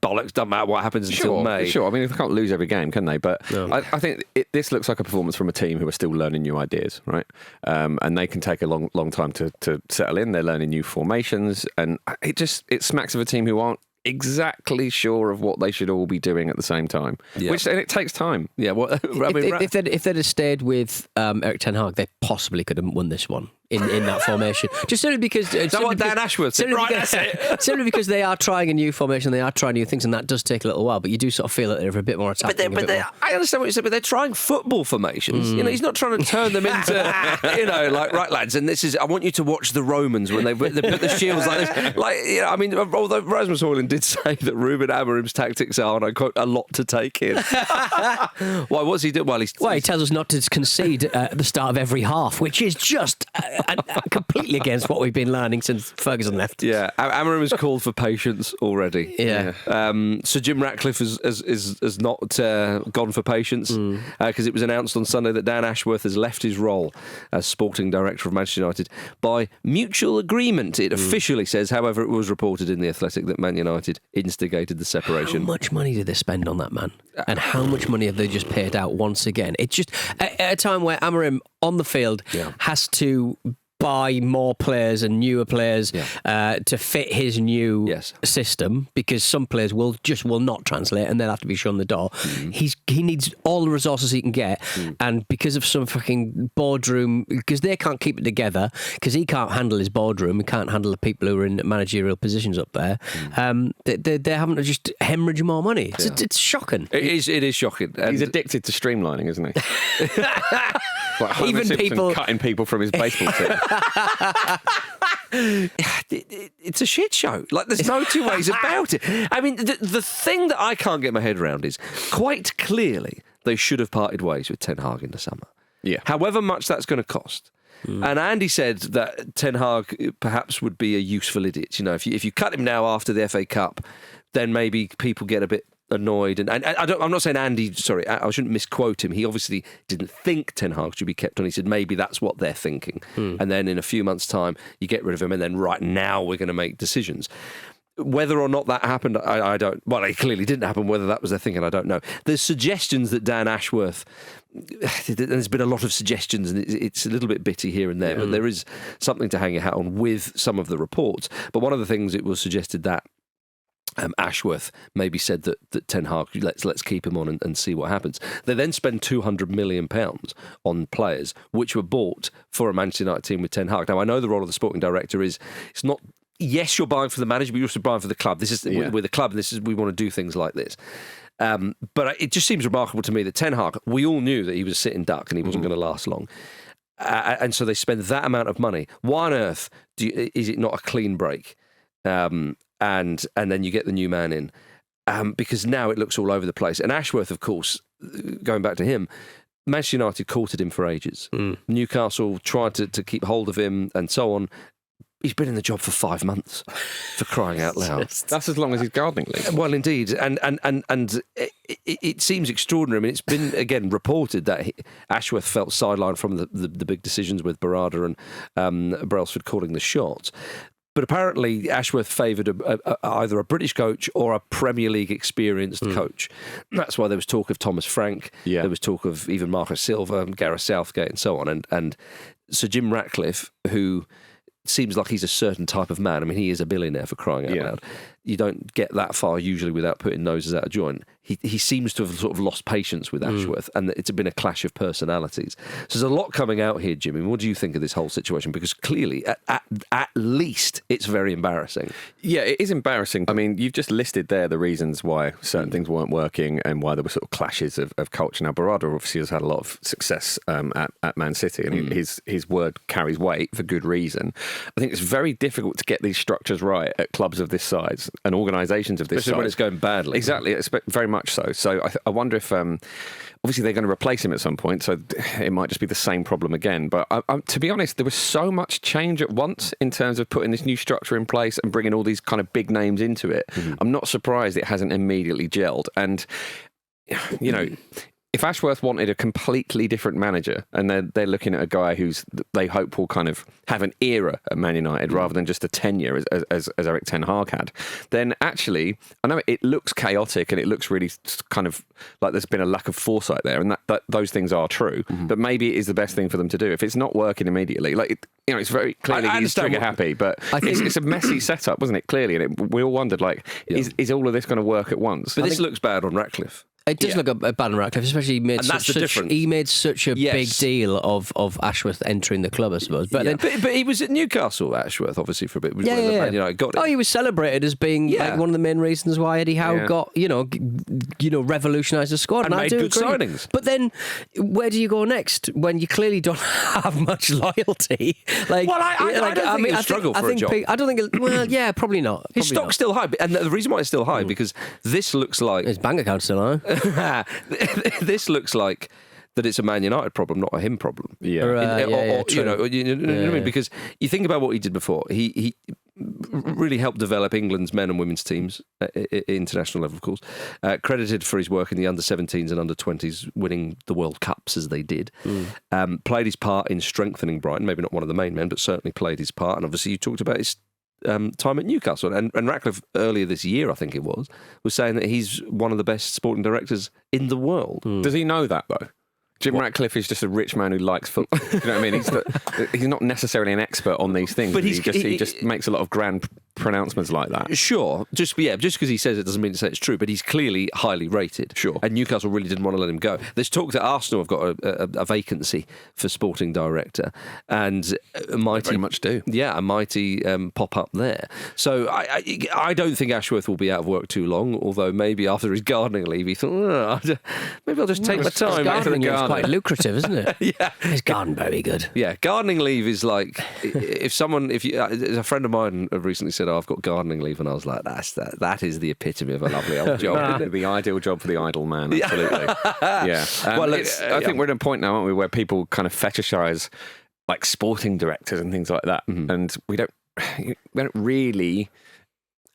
Speaker 3: bollocks, doesn't matter what happens until May.
Speaker 4: Sure, I mean, they can't lose every game, can they? But no. I think this looks like a performance from a team who are still learning new ideas, right? And they can take a long time to settle in. They're learning new formations, and it smacks of a team who aren't exactly sure of what they should all be doing at the same time, and it takes time.
Speaker 1: Yeah, well, if they'd have stayed with Erik ten Hag, they possibly could have won this one in that formation. Just simply because
Speaker 3: is that what Dan Ashworth said?
Speaker 1: Simply because they are trying a new formation, they are trying new things, and that does take a little while. But you do sort of feel that they're a bit more attacking.
Speaker 3: I understand what you said, but they're trying football formations. He's not trying to turn them into, like, right, lads. And this is, I want you to watch the Romans when they put the shields like this. Like, I mean, although Rasmus Højlund did say that Ruben Amorim's tactics are, and I quote, a lot to take in. Why? What's he doing? Well,
Speaker 1: he tells us not to concede at the start of every half, which is just completely against what we've been learning since Ferguson left.
Speaker 3: Yeah, Amorim has called for patience already.
Speaker 1: Yeah.
Speaker 3: So Jim Ratcliffe has not gone for patience because it was announced on Sunday that Dan Ashworth has left his role as sporting director of Manchester United by mutual agreement. It officially says, however, it was reported in The Athletic that Man United instigated the separation.
Speaker 1: How much money did they spend on that man? And how much money have they just paid out once again? It's just at a time where Amorim on the field has to buy more players and newer players to fit his new system, because some players will not translate and they'll have to be shown the door. He needs all the resources he can get, and because of some fucking boardroom, because they can't keep it together, because he can't handle his boardroom, he can't handle the people who are in managerial positions up there, they're having to just hemorrhage more money. It's shocking.
Speaker 3: It is shocking.
Speaker 4: And he's addicted to streamlining, isn't he? Like even people cutting people from his baseball team.
Speaker 3: It's a shit show. Like, there's no two ways about it. I mean, the thing that I can't get my head around is, quite clearly, they should have parted ways with Ten Hag in the summer.
Speaker 4: Yeah.
Speaker 3: However much that's going to cost. And Andy said that Ten Hag perhaps would be a useful idiot. If you cut him now after the FA Cup, then maybe people get a bit annoyed. And I'm not saying Andy, sorry, I shouldn't misquote him. He obviously didn't think Ten Hag should be kept on. He said maybe that's what they're thinking. And then in a few months' time, you get rid of him, and then right now we're going to make decisions. Whether or not that happened, I don't... Well, it clearly didn't happen. Whether that was their thinking, I don't know. There's suggestions that Dan Ashworth... There's been a lot of suggestions, and it's a little bit bitty here and there, but there is something to hang your hat on with some of the reports. But one of the things it was suggested that Ashworth maybe said that Ten Hag, let's keep him on and see what happens. They then spend £200 million on players, which were bought for a Manchester United team with Ten Hag. Now, I know the role of the sporting director is, it's not, yes, you're buying for the manager, but you're also buying for the club. This is we're the club, and we want to do things like this. But it just seems remarkable to me that Ten Hag, we all knew that he was a sitting duck and he wasn't going to last long. And so they spend that amount of money. Why on earth is it not a clean break? And then you get the new man in, because now it looks all over the place. And Ashworth, of course, going back to him, Manchester United courted him for ages. Newcastle tried to keep hold of him and so on. He's been in the job for 5 months, for crying out loud.
Speaker 4: That's as long as his gardening leave.
Speaker 3: Well, indeed. And it seems extraordinary. I mean, it's been, again, reported that Ashworth felt sidelined from the big decisions with Barada and Brailsford calling the shots. But apparently Ashworth favoured either a British coach or a Premier League experienced coach. That's why there was talk of Thomas Frank. Yeah. There was talk of even Marcus Silva, Gareth Southgate and so on. And Sir Jim Ratcliffe, who seems like he's a certain type of man. I mean, he is a billionaire, for crying out loud. You don't get that far usually without putting noses out of joint. He seems to have sort of lost patience with Ashworth, and it's been a clash of personalities. So there's a lot coming out here, Jimmy. What do you think of this whole situation? Because clearly, at least, it's very embarrassing.
Speaker 4: Yeah, it is embarrassing. I mean, you've just listed there the reasons why certain things weren't working and why there were sort of clashes of culture. Now, Barada obviously has had a lot of success at Man City, and his word carries weight for good reason. I think it's very difficult to get these structures right at clubs of this size and organisations of this size.
Speaker 3: Especially when it's going badly.
Speaker 4: Exactly, very much so. So I wonder if, obviously they're going to replace him at some point, so it might just be the same problem again. But to be honest, there was so much change at once in terms of putting this new structure in place and bringing all these kind of big names into it. I'm not surprised it hasn't immediately gelled. And, you know, if Ashworth wanted a completely different manager, and they're looking at a guy who's they hope will kind of have an era at Man United rather than just a tenure as Eric Ten Hag had, then actually, I know it looks chaotic and it looks really kind of like there's been a lack of foresight there, and that those things are true. But maybe it is the best thing for them to do if it's not working immediately. Like it's very clearly he's trigger happy, but it's a messy setup, wasn't it? Clearly, and we all wondered is all of this going to work at once?
Speaker 3: But this looks bad on Ratcliffe.
Speaker 1: It does look bad on Ratcliffe, especially he made such a big deal of Ashworth entering the club, I suppose. But
Speaker 3: he was at Newcastle, Ashworth, obviously for a bit. Man United got it.
Speaker 1: Oh, he was celebrated as being like one of the main reasons why Eddie Howe got revolutionised the squad,
Speaker 3: and made good signings.
Speaker 1: But then, where do you go next when you clearly don't have much loyalty? Like,
Speaker 3: well, I don't think he'll struggle for a job.
Speaker 1: I don't think. Probably not.
Speaker 3: His stock's still high, and the reason why it's still high because this looks like
Speaker 1: his bank account's still high.
Speaker 3: This looks like that it's a Man United problem, not a him problem.
Speaker 1: You know
Speaker 3: what I mean? Because you think about what he did before. He really helped develop England's men and women's teams at international level, of course. Credited for his work in the under-17s and under-20s, winning the World Cups as they did. Played his part in strengthening Brighton. Maybe not one of the main men, but certainly played his part. And obviously, you talked about his time at Newcastle, and Ratcliffe earlier this year, I think it was saying that he's one of the best sporting directors in the world.
Speaker 4: Does he know that though? Jim Ratcliffe is just a rich man who likes football. You know what I mean? He's not necessarily an expert on these things, but he just makes a lot of grand pronouncements like that.
Speaker 3: Sure, just because he says it doesn't mean to say it's true, but he's clearly highly rated.
Speaker 4: Sure.
Speaker 3: And Newcastle really didn't want to let him go. There's talk that Arsenal have got a vacancy for sporting director, and a mighty,
Speaker 4: very much do.
Speaker 3: Yeah, a mighty pop up there. So I don't think Ashworth will be out of work too long, although maybe after his gardening leave he thought, maybe I'll just take my time after the garden.
Speaker 1: Quite lucrative, isn't it?
Speaker 3: Yeah,
Speaker 1: his garden very good.
Speaker 3: Yeah, gardening leave is like a friend of mine recently said, "Oh, I've got gardening leave," and I was like, that is the epitome of a lovely old job.
Speaker 4: The ideal job for the idle man, absolutely. Yeah. I think we're at a point now, aren't we, where people kind of fetishise like sporting directors and things like that, and we don't really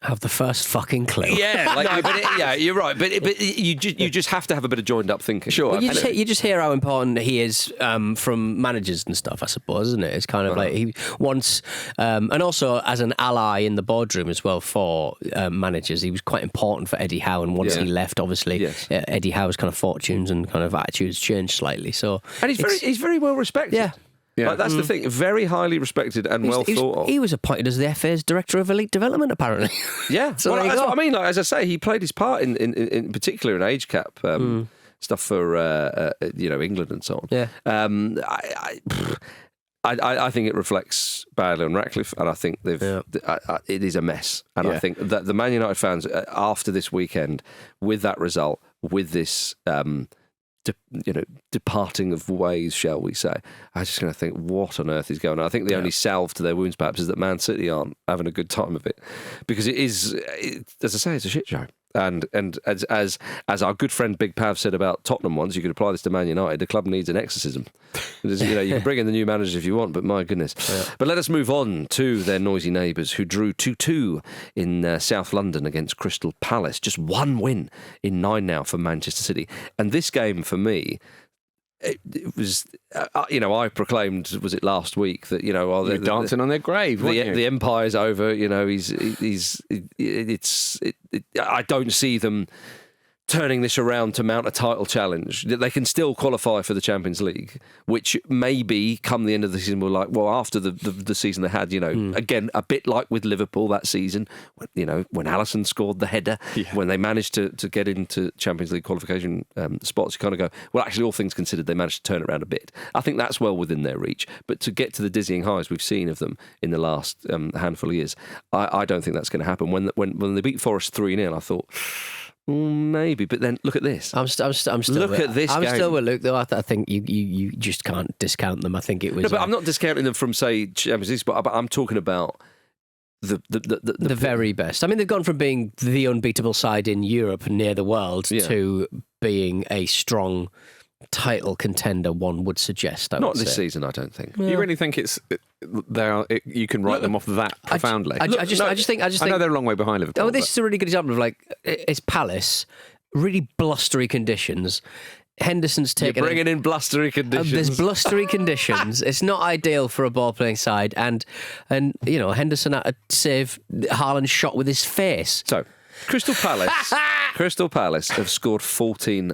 Speaker 1: have the first fucking clue.
Speaker 3: Yeah, you're right. But you just have to have a bit of joined up thinking.
Speaker 4: Sure.
Speaker 1: Well, you just hear how important he is from managers and stuff, I suppose, isn't it? It's kind of like he wants, and also as an ally in the boardroom as well for managers, he was quite important for Eddie Howe. And once he left, obviously, Eddie Howe's kind of fortunes and kind of attitudes changed slightly. So,
Speaker 3: and he's very well respected.
Speaker 1: Yeah.
Speaker 3: Yeah. Like, that's the thing. Very highly respected and well thought of.
Speaker 1: He was appointed as the FA's Director of Elite Development, apparently.
Speaker 3: Yeah.
Speaker 1: So
Speaker 3: that's what I mean. Like, as I say, he played his part in particular in age cap stuff for England and so on.
Speaker 1: Yeah.
Speaker 3: I think it reflects badly on Ratcliffe, and I think it is a mess. And I think that the Man United fans, after this weekend, with that result, with this departing of ways, shall we say, I'm just going to think, what on earth is going on? I think the only salve to their wounds, perhaps, is that Man City aren't having a good time of it, because as I say, it's a shit show. And as our good friend Big Pav said about Tottenham once, you could apply this to Man United. The club needs an exorcism. You can bring in the new managers if you want, but my goodness. Yeah. But let us move on to their noisy neighbours, who drew 2-2 in South London against Crystal Palace. Just one win in 9 now for Manchester City. And this game, for me, it was, I proclaimed, was it last week, that
Speaker 4: they're dancing on their grave.
Speaker 3: The empire's over. I don't see them turning this around to mount a title challenge. They can still qualify for the Champions League, which maybe come the end of the season, we're like, well, after the season they had, again, a bit like with Liverpool that season, when Alisson scored the header, when they managed to get into Champions League qualification spots, you kind of go, well, actually, all things considered, they managed to turn it around a bit. I think that's well within their reach. But to get to the dizzying highs we've seen of them in the last handful of years, I don't think that's going to happen. When they beat Forest 3-0, I thought, maybe, but then look at this.
Speaker 1: I'm still
Speaker 3: look at this.
Speaker 1: I'm
Speaker 3: game.
Speaker 1: still with Luke, though. I think you just can't discount them. I think it was.
Speaker 3: No, but I'm not discounting them from, say, Champions League, but I'm talking about the
Speaker 1: very best. I mean, they've gone from being the unbeatable side in Europe near the world to being a strong title contender, one would suggest.
Speaker 3: Not this season, I don't think.
Speaker 4: Yeah. You really think you can write them off that profoundly?
Speaker 1: I just think.
Speaker 4: I know they're a long way behind Liverpool.
Speaker 1: This is a really good example of, like, it's Palace, really blustery conditions. Henderson's taken.
Speaker 3: You're bringing in blustery conditions.
Speaker 1: There's blustery conditions. It's not ideal for a ball-playing side, and Henderson had to save Haaland's shot with his face.
Speaker 3: So, Crystal Palace have scored 14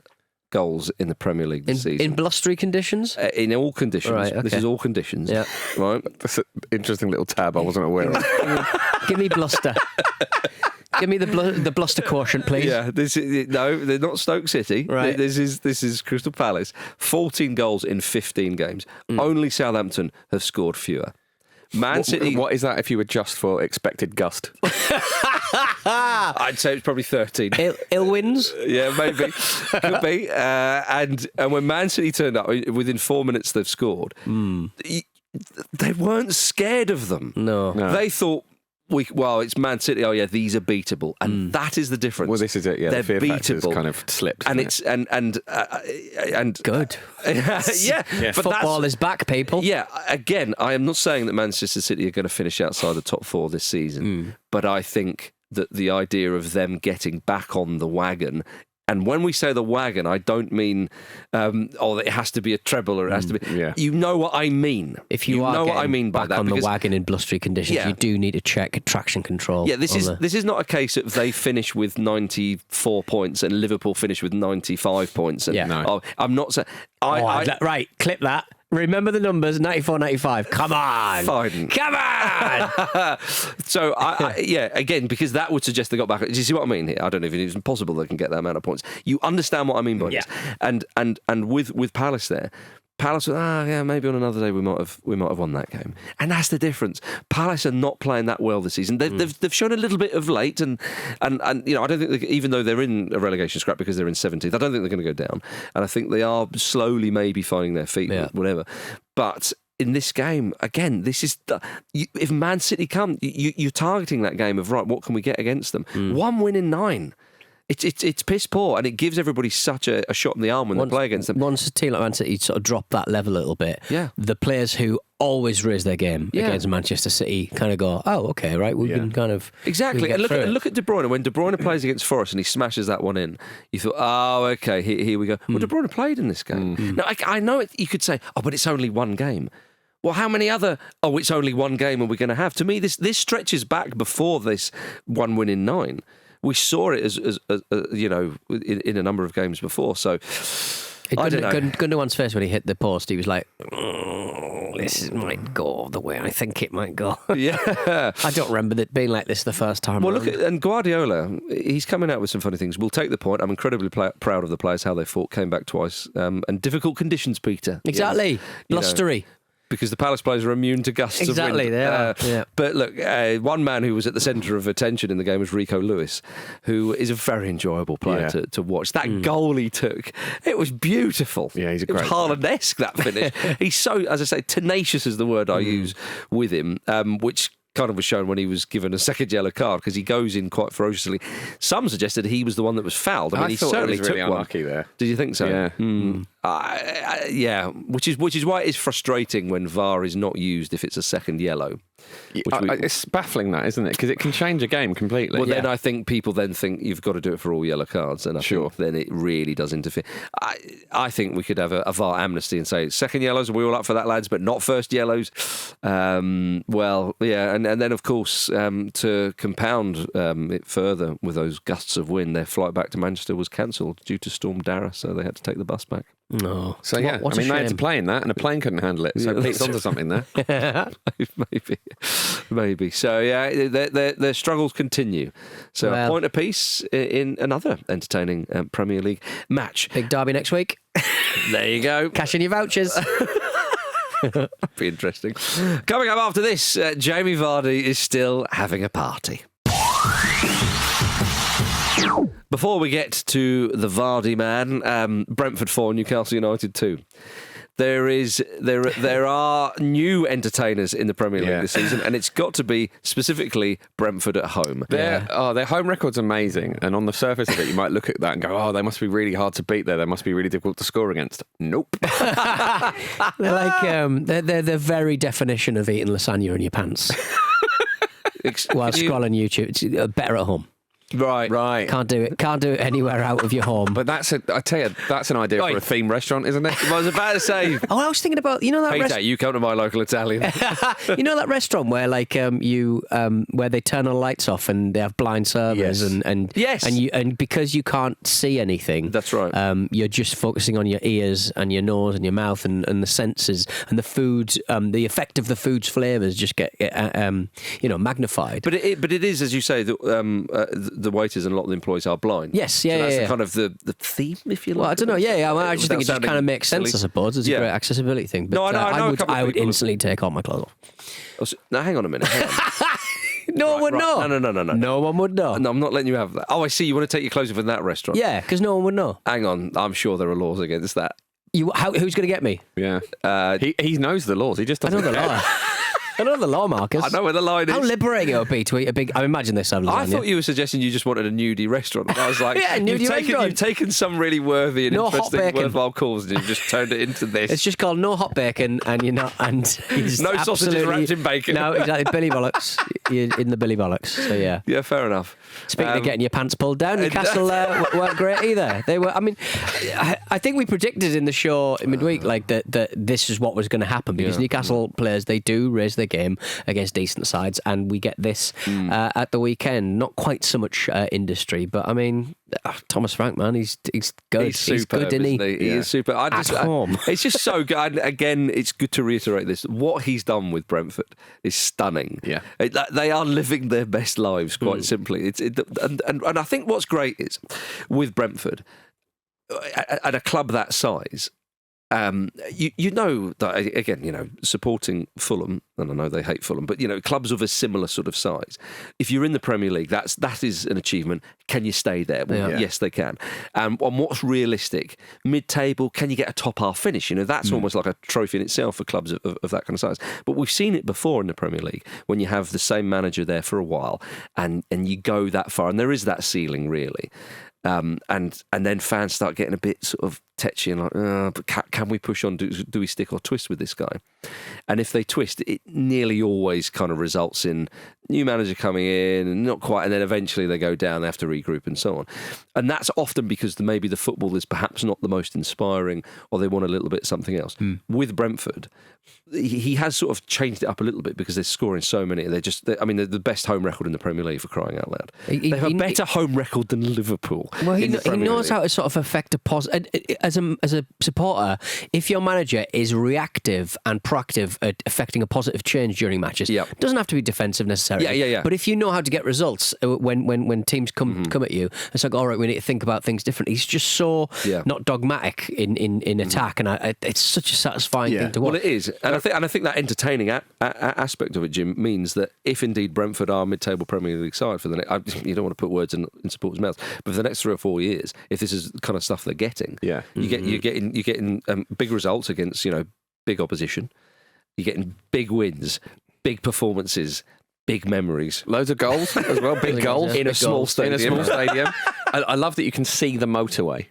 Speaker 3: goals in the Premier League this season.
Speaker 1: In blustery conditions?
Speaker 3: In all conditions.
Speaker 1: Right, okay.
Speaker 3: This is all conditions.
Speaker 1: Yeah.
Speaker 3: Right?
Speaker 4: That's an interesting little tab I wasn't aware of.
Speaker 1: Give me bluster. Give me the bluster quotient, please.
Speaker 3: Yeah, no, they're not Stoke City.
Speaker 1: Right.
Speaker 3: This is Crystal Palace. 14 goals in 15 games. Only Southampton have scored fewer. Man City.
Speaker 4: What is that if you adjust for expected gust?
Speaker 3: I'd say it's probably 13.
Speaker 1: Ill wins?
Speaker 3: Yeah, maybe. Could be. And when Man City turned up, within 4 minutes they've scored. They weren't scared of them.
Speaker 1: No.
Speaker 3: They thought, it's Man City. Oh yeah, these are beatable, and that is the difference.
Speaker 4: Well, this is it. Yeah,
Speaker 3: they're
Speaker 4: the fear
Speaker 3: beatable,
Speaker 4: kind of slipped,
Speaker 3: and it's and
Speaker 1: good.
Speaker 3: yeah. But
Speaker 1: football is back, people.
Speaker 3: Yeah. Again, I am not saying that Manchester City are going to finish outside the top 4 this season, but I think that the idea of them getting back on the wagon. And when we say the wagon, I don't mean, it has to be a treble or it has to be.
Speaker 4: Yeah.
Speaker 3: You know what I mean.
Speaker 1: If you are
Speaker 3: know what I mean by
Speaker 1: back
Speaker 3: that,
Speaker 1: on the wagon in blustery conditions, you do need to check traction control.
Speaker 3: Yeah, this is not a case of they finish with 94 points and Liverpool finish with 95 points. And,
Speaker 4: no.
Speaker 3: I'm not saying.
Speaker 1: Right, clip that. Remember the numbers, 94, 95. Come on.
Speaker 3: Fine.
Speaker 1: Come on.
Speaker 3: So, again, because that would suggest they got back. Do you see what I mean here? I don't know if it's even possible they can get that amount of points. You understand what I mean by this. And with Palace there, Palace, maybe on another day we might have won that game, and that's the difference. Palace are not playing that well this season. They've shown a little bit of late, and I don't think even though they're in a relegation scrap because they're in 17th, I don't think they're going to go down, and I think they are slowly maybe finding their feet, whatever. But in this game, again, this is if Man City come, you're targeting that game of right. What can we get against them? 1 win in 9. It's piss poor, and it gives everybody such a shot in the arm when they play against them.
Speaker 1: Once a team like Man City sort of drop that level a little bit, the players who always raise their game against Manchester City kind of go, oh, okay, right, we can kind of
Speaker 3: exactly. And look at De Bruyne. When De Bruyne plays against Forest and he smashes that one in, you thought, oh, okay, here we go. Well, De Bruyne played in this game. Now I know you could say, oh, but it's only one game. Well, how many other? Oh, it's only one game, are we going to have? To me, this stretches back before this 1 win in 9. We saw it as in a number of games before. So I don't know.
Speaker 1: Gundogan's face when he hit the post, he was like, this might go the way I think it might go.
Speaker 3: Yeah.
Speaker 1: I don't remember it being like this the first time.
Speaker 3: Well, look, and Guardiola, he's coming out with some funny things. We'll take the point. I'm incredibly proud of the players, how they fought, came back twice, and difficult conditions, Peter.
Speaker 1: Exactly. Blustery.
Speaker 3: Because the Palace players are immune to gusts of wind.
Speaker 1: Exactly, they are.
Speaker 3: But look, one man who was at the centre of attention in the game was Rico Lewis, who is a very enjoyable player to watch. That goal he took, it was beautiful.
Speaker 4: Yeah, he's a great
Speaker 3: It was Haaland-esque, that finish. He's so, as I say, tenacious is the word I use with him, which kind of was shown when he was given a second yellow card because he goes in quite ferociously. Some suggested he was the one that was fouled. I mean, he certainly
Speaker 4: really
Speaker 3: took
Speaker 4: unlucky
Speaker 3: one.
Speaker 4: there.
Speaker 3: Did you think so?
Speaker 4: Yeah.
Speaker 3: Which is why it is frustrating when VAR is not used if it's a second yellow.
Speaker 4: It's baffling that, isn't it? Because it can change a game completely.
Speaker 3: Well, then I think people then think you've got to do it for all yellow cards, and I think then it really does interfere. I think we could have a VAR amnesty and say second yellows, we're all up for that, lads, but not first yellows. And then of course to compound it further with those gusts of wind, their flight back to Manchester was cancelled due to Storm Dara, so they had to take the bus back.
Speaker 1: No.
Speaker 4: So they had to play in that, and a plane couldn't handle it. So Pete's onto something there.
Speaker 3: Maybe. So their struggles continue. So a point apiece in another entertaining Premier League match.
Speaker 1: Big derby next week.
Speaker 3: There you go.
Speaker 1: Cash in your vouchers.
Speaker 3: Be interesting. Coming up after this, Jamie Vardy is still having a party. Before we get to the Vardy man, Brentford 4, Newcastle United 2. There are new entertainers in the Premier League this season, and it's got to be specifically Brentford at home.
Speaker 4: Their home record's amazing, and on the surface of it, you might look at that and go, "Oh, they must be really hard to beat there. They must be really difficult to score against." Nope.
Speaker 1: They're like they're the very definition of eating lasagna in your pants while scrolling YouTube. It's better at home.
Speaker 3: Right.
Speaker 1: Can't do it. Can't do it anywhere out of your home.
Speaker 4: But I tell you, that's an idea for a theme restaurant, isn't it?
Speaker 3: I was about to say.
Speaker 1: Oh, I was thinking about that.
Speaker 3: Peter, you come to my local Italian.
Speaker 1: That restaurant where where they turn all the lights off and they have blind servers and
Speaker 3: yes,
Speaker 1: and because you can't see anything.
Speaker 3: That's right.
Speaker 1: You're just focusing on your ears and your nose and your mouth and the senses and the food. The effect of the food's flavours just get magnified.
Speaker 3: But it is, as you say, the waiters and a lot of the employees are blind.
Speaker 1: Yes,
Speaker 3: yeah, so that's the kind of the theme, if you like.
Speaker 1: Well, I don't know. Yeah, I just think it just kind of makes sense. I suppose it's a great accessibility thing. But I would instantly take all my clothes off.
Speaker 3: Now, hang on a minute.
Speaker 1: No one would know.
Speaker 3: No.
Speaker 1: No one would know.
Speaker 3: No, I'm not letting you have that. Oh, I see. You want to take your clothes off in that restaurant?
Speaker 1: Yeah, because no one would know.
Speaker 3: Hang on. I'm sure there are laws against that.
Speaker 1: Who's going to get me?
Speaker 4: Yeah. He knows the laws. He just doesn't.
Speaker 1: I know the law. I know the law, Marcus.
Speaker 3: I know where the line is.
Speaker 1: How liberating it would be to eat a big... I imagine this.
Speaker 3: I thought you were suggesting you just wanted a nudie restaurant. And I was like,
Speaker 1: yeah, nudie restaurant.
Speaker 3: You've taken some really worthy and interesting, worthwhile calls and you've just turned it into this.
Speaker 1: It's just called no hot bacon and you're not... And
Speaker 3: no sausages wrapped in bacon.
Speaker 1: No, exactly. Billy Bollocks. You're in the Billy Bollocks. So, yeah.
Speaker 3: Yeah, fair enough.
Speaker 1: Speaking of getting your pants pulled down, Newcastle weren't great either. They were... I mean, I think we predicted in the show in midweek that this is what was going to happen because Newcastle players, they do raise their game against decent sides, and we get this at the weekend. Not quite so much industry, but I mean, Thomas Frank, man, he's good.
Speaker 3: He's superb,
Speaker 1: good, isn't
Speaker 3: he? He is super.
Speaker 1: At home.
Speaker 3: It's just so good. And again, it's good to reiterate this. What he's done with Brentford is stunning.
Speaker 4: Yeah,
Speaker 3: they are living their best lives, quite simply. And I think what's great is with Brentford at a club that size. That again, supporting Fulham, and I know they hate Fulham, but clubs of a similar sort of size. If you're in the Premier League, that is an achievement. Can you stay there? Well, yes, they can. And what's realistic? Mid-table, can you get a top half finish? That's almost like a trophy in itself for clubs of that kind of size. But we've seen it before in the Premier League when you have the same manager there for a while, and you go that far, and there is that ceiling really. And then fans start getting a bit sort of tetchy and like, but can we push on? Do we stick or twist with this guy? And if they twist, it nearly always kind of results in new manager coming in and not quite, and then eventually they go down, they have to regroup and so on. And that's often because maybe the football is perhaps not the most inspiring, or they want a little bit something else. With Brentford, he has sort of changed it up a little bit because they're scoring so many. They're the best home record in the Premier League, for crying out loud. They have a better home record than Liverpool.
Speaker 1: Well, he knows how to sort of affect a positive. As a supporter, if your manager is reactive and proactive at affecting a positive change during matches, it doesn't have to be defensive necessarily.
Speaker 3: Yeah.
Speaker 1: But if you know how to get results when teams come at you, it's like, all right, we need to think about things differently. He's just so not dogmatic in attack, and it's such a satisfying thing to watch.
Speaker 3: Well, it is, and I think that entertaining aspect of it, Jim, means that if indeed Brentford are mid-table Premier League side for the next, you don't want to put words in supporters' mouths, but for the next 3 or 4 years, if this is the kind of stuff they're getting, you're getting big results against big opposition. You're getting big wins, big performances, big memories,
Speaker 4: loads of goals as well. Big goals
Speaker 3: in a small stadium.
Speaker 4: I love that you can see the motorway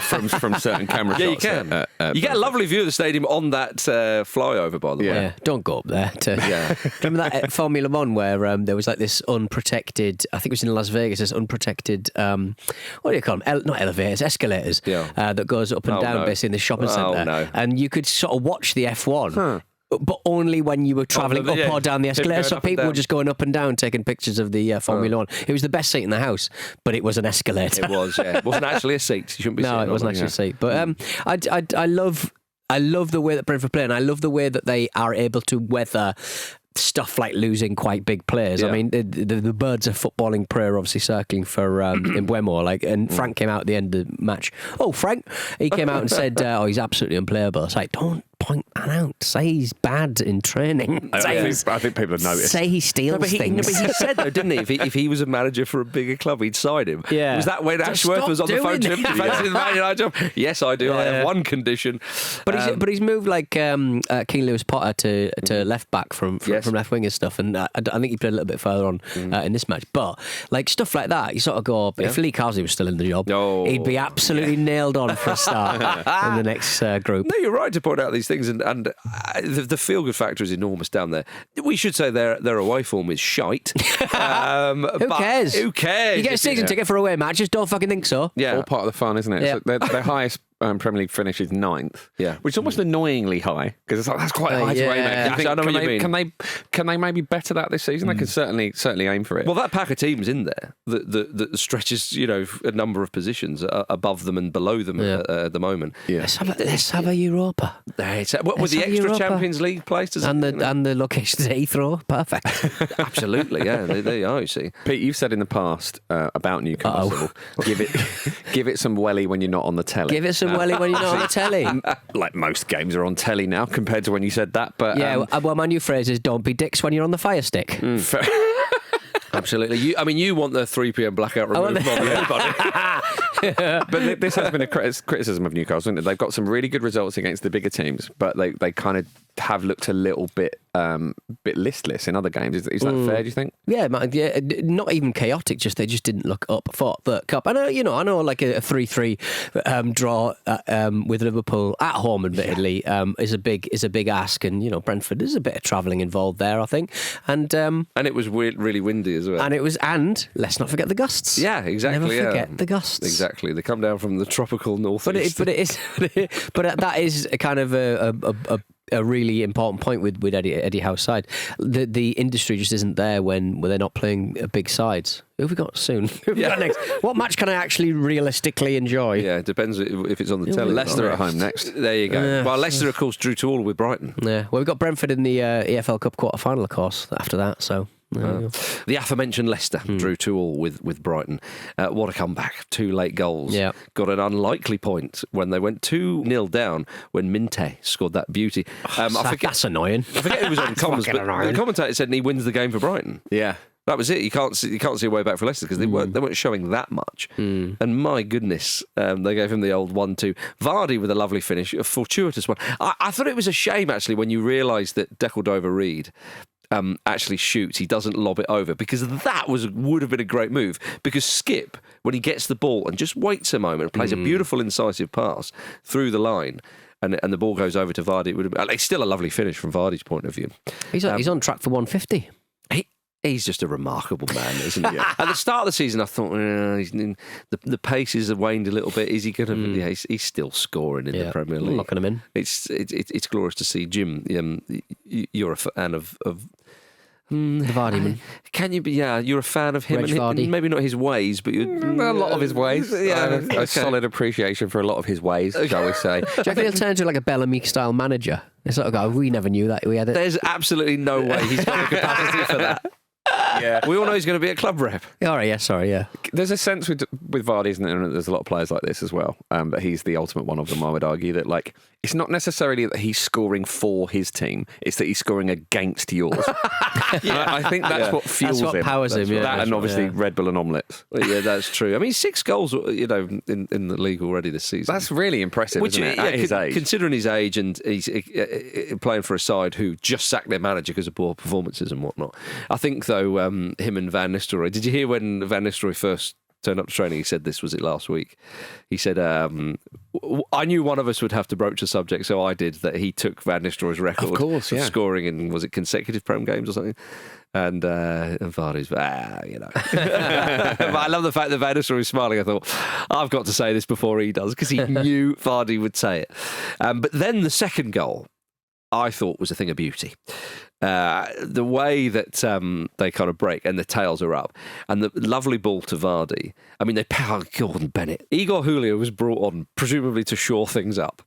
Speaker 4: from certain camera shots.
Speaker 3: Yeah, you can. You get a lovely view of the stadium on that flyover, by the way.
Speaker 1: Yeah, don't go up there. Remember that at Formula One where there was like this unprotected, I think it was in Las Vegas, this unprotected, what do you call them? Not elevators, escalators, that goes up and down basically in the shopping centre.
Speaker 3: No.
Speaker 1: And you could sort of watch the F1. But only when you were travelling up or down the escalator. So people were just going up and down, taking pictures of the Formula One. It was the best seat in the house, but it was an escalator.
Speaker 3: It was, yeah. It wasn't actually a seat. You shouldn't be sitting on it.
Speaker 1: No, it wasn't actually a seat. But I love the way that Brentford play, and I love the way that they are able to weather stuff like losing quite big players. I mean, the birds of footballing prey are obviously circling for Mbeumo, and Frank came out at the end of the match. Oh, Frank! He came out and said, he's absolutely unplayable. It's like, don't point that out. Say he's bad in training.
Speaker 4: I think people have noticed.
Speaker 1: Say he steals things.
Speaker 3: But he said though, didn't he? If he was a manager for a bigger club, he'd sign him.
Speaker 1: Yeah.
Speaker 3: Was that when Ashworth was on the phone to him? The Man United job? Yes, I do. I have one condition.
Speaker 1: But he's moved like King Lewis Potter to left back from left wing and stuff, and I think he played a little bit further on in this match. But like stuff like that, you sort of go, if Lee Carsley was still in the job, he'd be absolutely nailed on for a start in the next group.
Speaker 3: No, you're right to point out these things. things, and the feel-good factor is enormous down there. We should say their away form is shite.
Speaker 1: Who cares?
Speaker 3: Who cares?
Speaker 1: You get a season ticket for away matches, don't fucking think so.
Speaker 4: Yeah. All part of the fun, isn't it?
Speaker 1: Yeah.
Speaker 4: So their highest Premier League finish is 9th, which is almost annoyingly high, because it's like, that's quite high to aim at.
Speaker 3: I know what you mean.
Speaker 4: Can they maybe better that this season? They can certainly aim for it.
Speaker 3: Well, that pack of teams in there that stretches, a number of positions above them and below them at the moment.
Speaker 1: Yeah. Let's have a Europa.
Speaker 3: With the extra Europa. Champions League places
Speaker 1: and the locations at Heathrow, perfect.
Speaker 3: Absolutely, yeah. There you are. You see,
Speaker 4: Pete, you've said in the past about Newcastle, give it some welly when you're not on the telly.
Speaker 1: Give it some welly when you're not on the telly.
Speaker 4: Like most games are on telly now compared to when you said that. But
Speaker 1: well, my new phrase is "Don't be dicks when you're on the fire stick."
Speaker 3: Absolutely. You want the 3 p.m. blackout removed from everybody.
Speaker 4: But this has been a criticism of Newcastle, isn't it? They've got some really good results against the bigger teams, but they kind of have looked a little bit listless in other games. Is that fair, do you think?
Speaker 1: Yeah, not even chaotic, they just didn't look up for the cup. I know like a 3-3 draw with Liverpool at home, admittedly, is a big ask, and Brentford, there's a bit of travelling involved there, I think. And
Speaker 3: it was really windy as well.
Speaker 1: And let's not forget the gusts.
Speaker 3: Yeah, exactly.
Speaker 1: Never forget the gusts.
Speaker 3: Exactly. They come down from the tropical northeast.
Speaker 1: But that is a kind of a really important point with Eddie Howe's side. The industry just isn't there when they're not playing big sides. Who have we got soon? Who have we got next? What match can I actually realistically enjoy?
Speaker 3: Yeah, it depends if it's on the telly.
Speaker 4: Leicester at home next.
Speaker 3: There you go. Well, Leicester, of course, drew 2-2 with Brighton.
Speaker 1: Yeah. Well, we've got Brentford in the EFL Cup quarter-final, of course, after that, so...
Speaker 3: The aforementioned Leicester drew 2-2 with Brighton. What a comeback. 2 late goals.
Speaker 1: Yeah.
Speaker 3: Got an unlikely point when they went 2-0 down when Minte scored that beauty.
Speaker 1: That's annoying.
Speaker 3: I forget who was on comms, but the commentator said he wins the game for Brighton.
Speaker 4: Yeah.
Speaker 3: That was it. You can't see a way back for Leicester because they weren't showing that much. And my goodness, they gave him the old 1-2. Vardy with a lovely finish, a fortuitous one. I thought it was a shame actually when you realised that Decordova-Reid actually shoots, he doesn't lob it over, because that would have been a great move, because Skip, when he gets the ball and just waits a moment, plays a beautiful incisive pass through the line, and the ball goes over to Vardy, it would have been, it's still a lovely finish from Vardy's point of view.
Speaker 1: He's on track for 150.
Speaker 3: He's just a remarkable man, isn't he? At the start of the season, I thought the paces have waned a little bit. Is he going to? Yeah, he's still scoring in the Premier League.
Speaker 1: Locking him in.
Speaker 3: It's glorious to see. Jim, you're a fan of
Speaker 1: the Vardy man.
Speaker 3: Can you be? Yeah, you're a fan of him. And maybe not his ways, but
Speaker 4: a lot of his ways. Yeah, a solid appreciation for a lot of his ways, shall we say?
Speaker 1: Do you think he'll turn into like a Bellamy-style manager? It's sort of guy, we never knew that we had it.
Speaker 3: There's absolutely no way he's got the capacity for that. Yeah, we all know he's going to be a club rep.
Speaker 1: All right, yeah, sorry, yeah.
Speaker 4: There's a sense with Vardy, isn't there? And there's a lot of players like this as well. That he's the ultimate one of them. I would argue that it's not necessarily that he's scoring for his team; it's that he's scoring against yours. I think that's what fuels him.
Speaker 1: That's what powers him. Yeah,
Speaker 4: that and obviously Red Bull and omelettes.
Speaker 3: Yeah, that's true. I mean, 6 goals, in the league already this season.
Speaker 4: That's really impressive, isn't it? At his age,
Speaker 3: considering his age, and he's playing for a side who just sacked their manager because of poor performances and whatnot. I think though. Him and Van Nistelrooy. Did you hear when Van Nistelrooy first turned up to training? He said this, was it last week? He said, I knew one of us would have to broach the subject, so I did, that he took Van Nistelrooy's record of scoring in, was it consecutive Prem games or something? And Vardy's, But I love the fact that Van Nistelrooy was smiling. I thought, I've got to say this before he does, because he knew Vardy would say it. But then the second goal, I thought was a thing of beauty. The way that they kind of break and the tails are up, and the lovely ball to Vardy. I mean, Gordon Bennett. Igor Julio was brought on presumably to shore things up,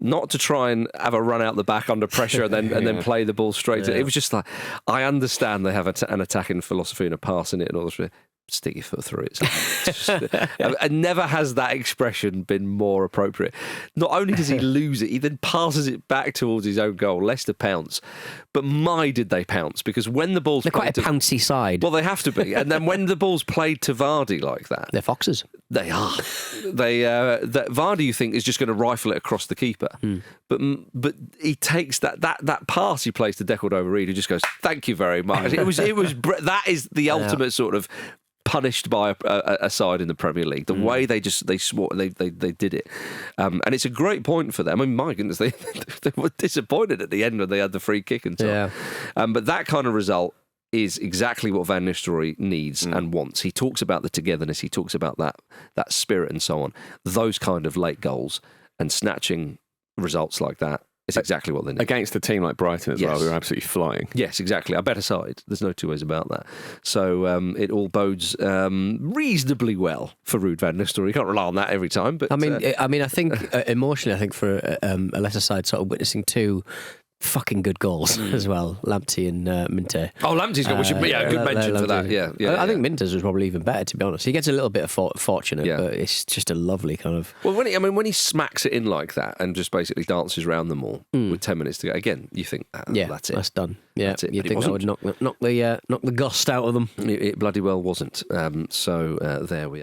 Speaker 3: not to try and have a run out the back under pressure and then play the ball straight. It was just like, I understand they have an attacking philosophy and a passing it and all this. Stick your foot through it. And never has that expression been more appropriate. Not only does he lose it, he then passes it back towards his own goal. Leicester pounce. But my did they pounce, because when the ball's
Speaker 1: they're quite a pouncy side.
Speaker 3: Well, they have to be. And then when the ball's played to Vardy like that,
Speaker 1: they're foxes.
Speaker 3: They are. That Vardy, you think, is just going to rifle it across the keeper, but he takes that pass he plays to Decordova-Reid, who just goes, "Thank you very much." It was that is the ultimate sort of punished by a side in the Premier League. The way they did it, and it's a great point for them. I mean, my goodness, they were disappointed at the end when they had the free kick and so on. But that kind of result is exactly what Van Nistelrooy needs and wants. He talks about the togetherness. He talks about that spirit and so on. Those kind of late goals and snatching results like that is exactly what they need.
Speaker 4: Against a team like Brighton as well, who are absolutely flying.
Speaker 3: Yes, exactly. A better side. There's no two ways about that. So it all bodes reasonably well for Ruud Van Nistelrooy. You can't rely on that every time. But
Speaker 1: I mean, I think emotionally, I think for a Leicester side sort of witnessing two fucking good goals as well, Lamptey and Minte.
Speaker 3: Oh, Lamptey's got good mention for that. Yeah,
Speaker 1: I think Minter's was probably even better, to be honest. He gets a little bit of fortunate, but it's just a lovely kind of.
Speaker 3: Well, when he smacks it in like that and just basically dances around them all with 10 minutes to go, again, you think, that's it,
Speaker 1: that's done. Yeah,
Speaker 3: that's it.
Speaker 1: You think that would knock the gust out of them?
Speaker 3: It bloody well wasn't. So there we are.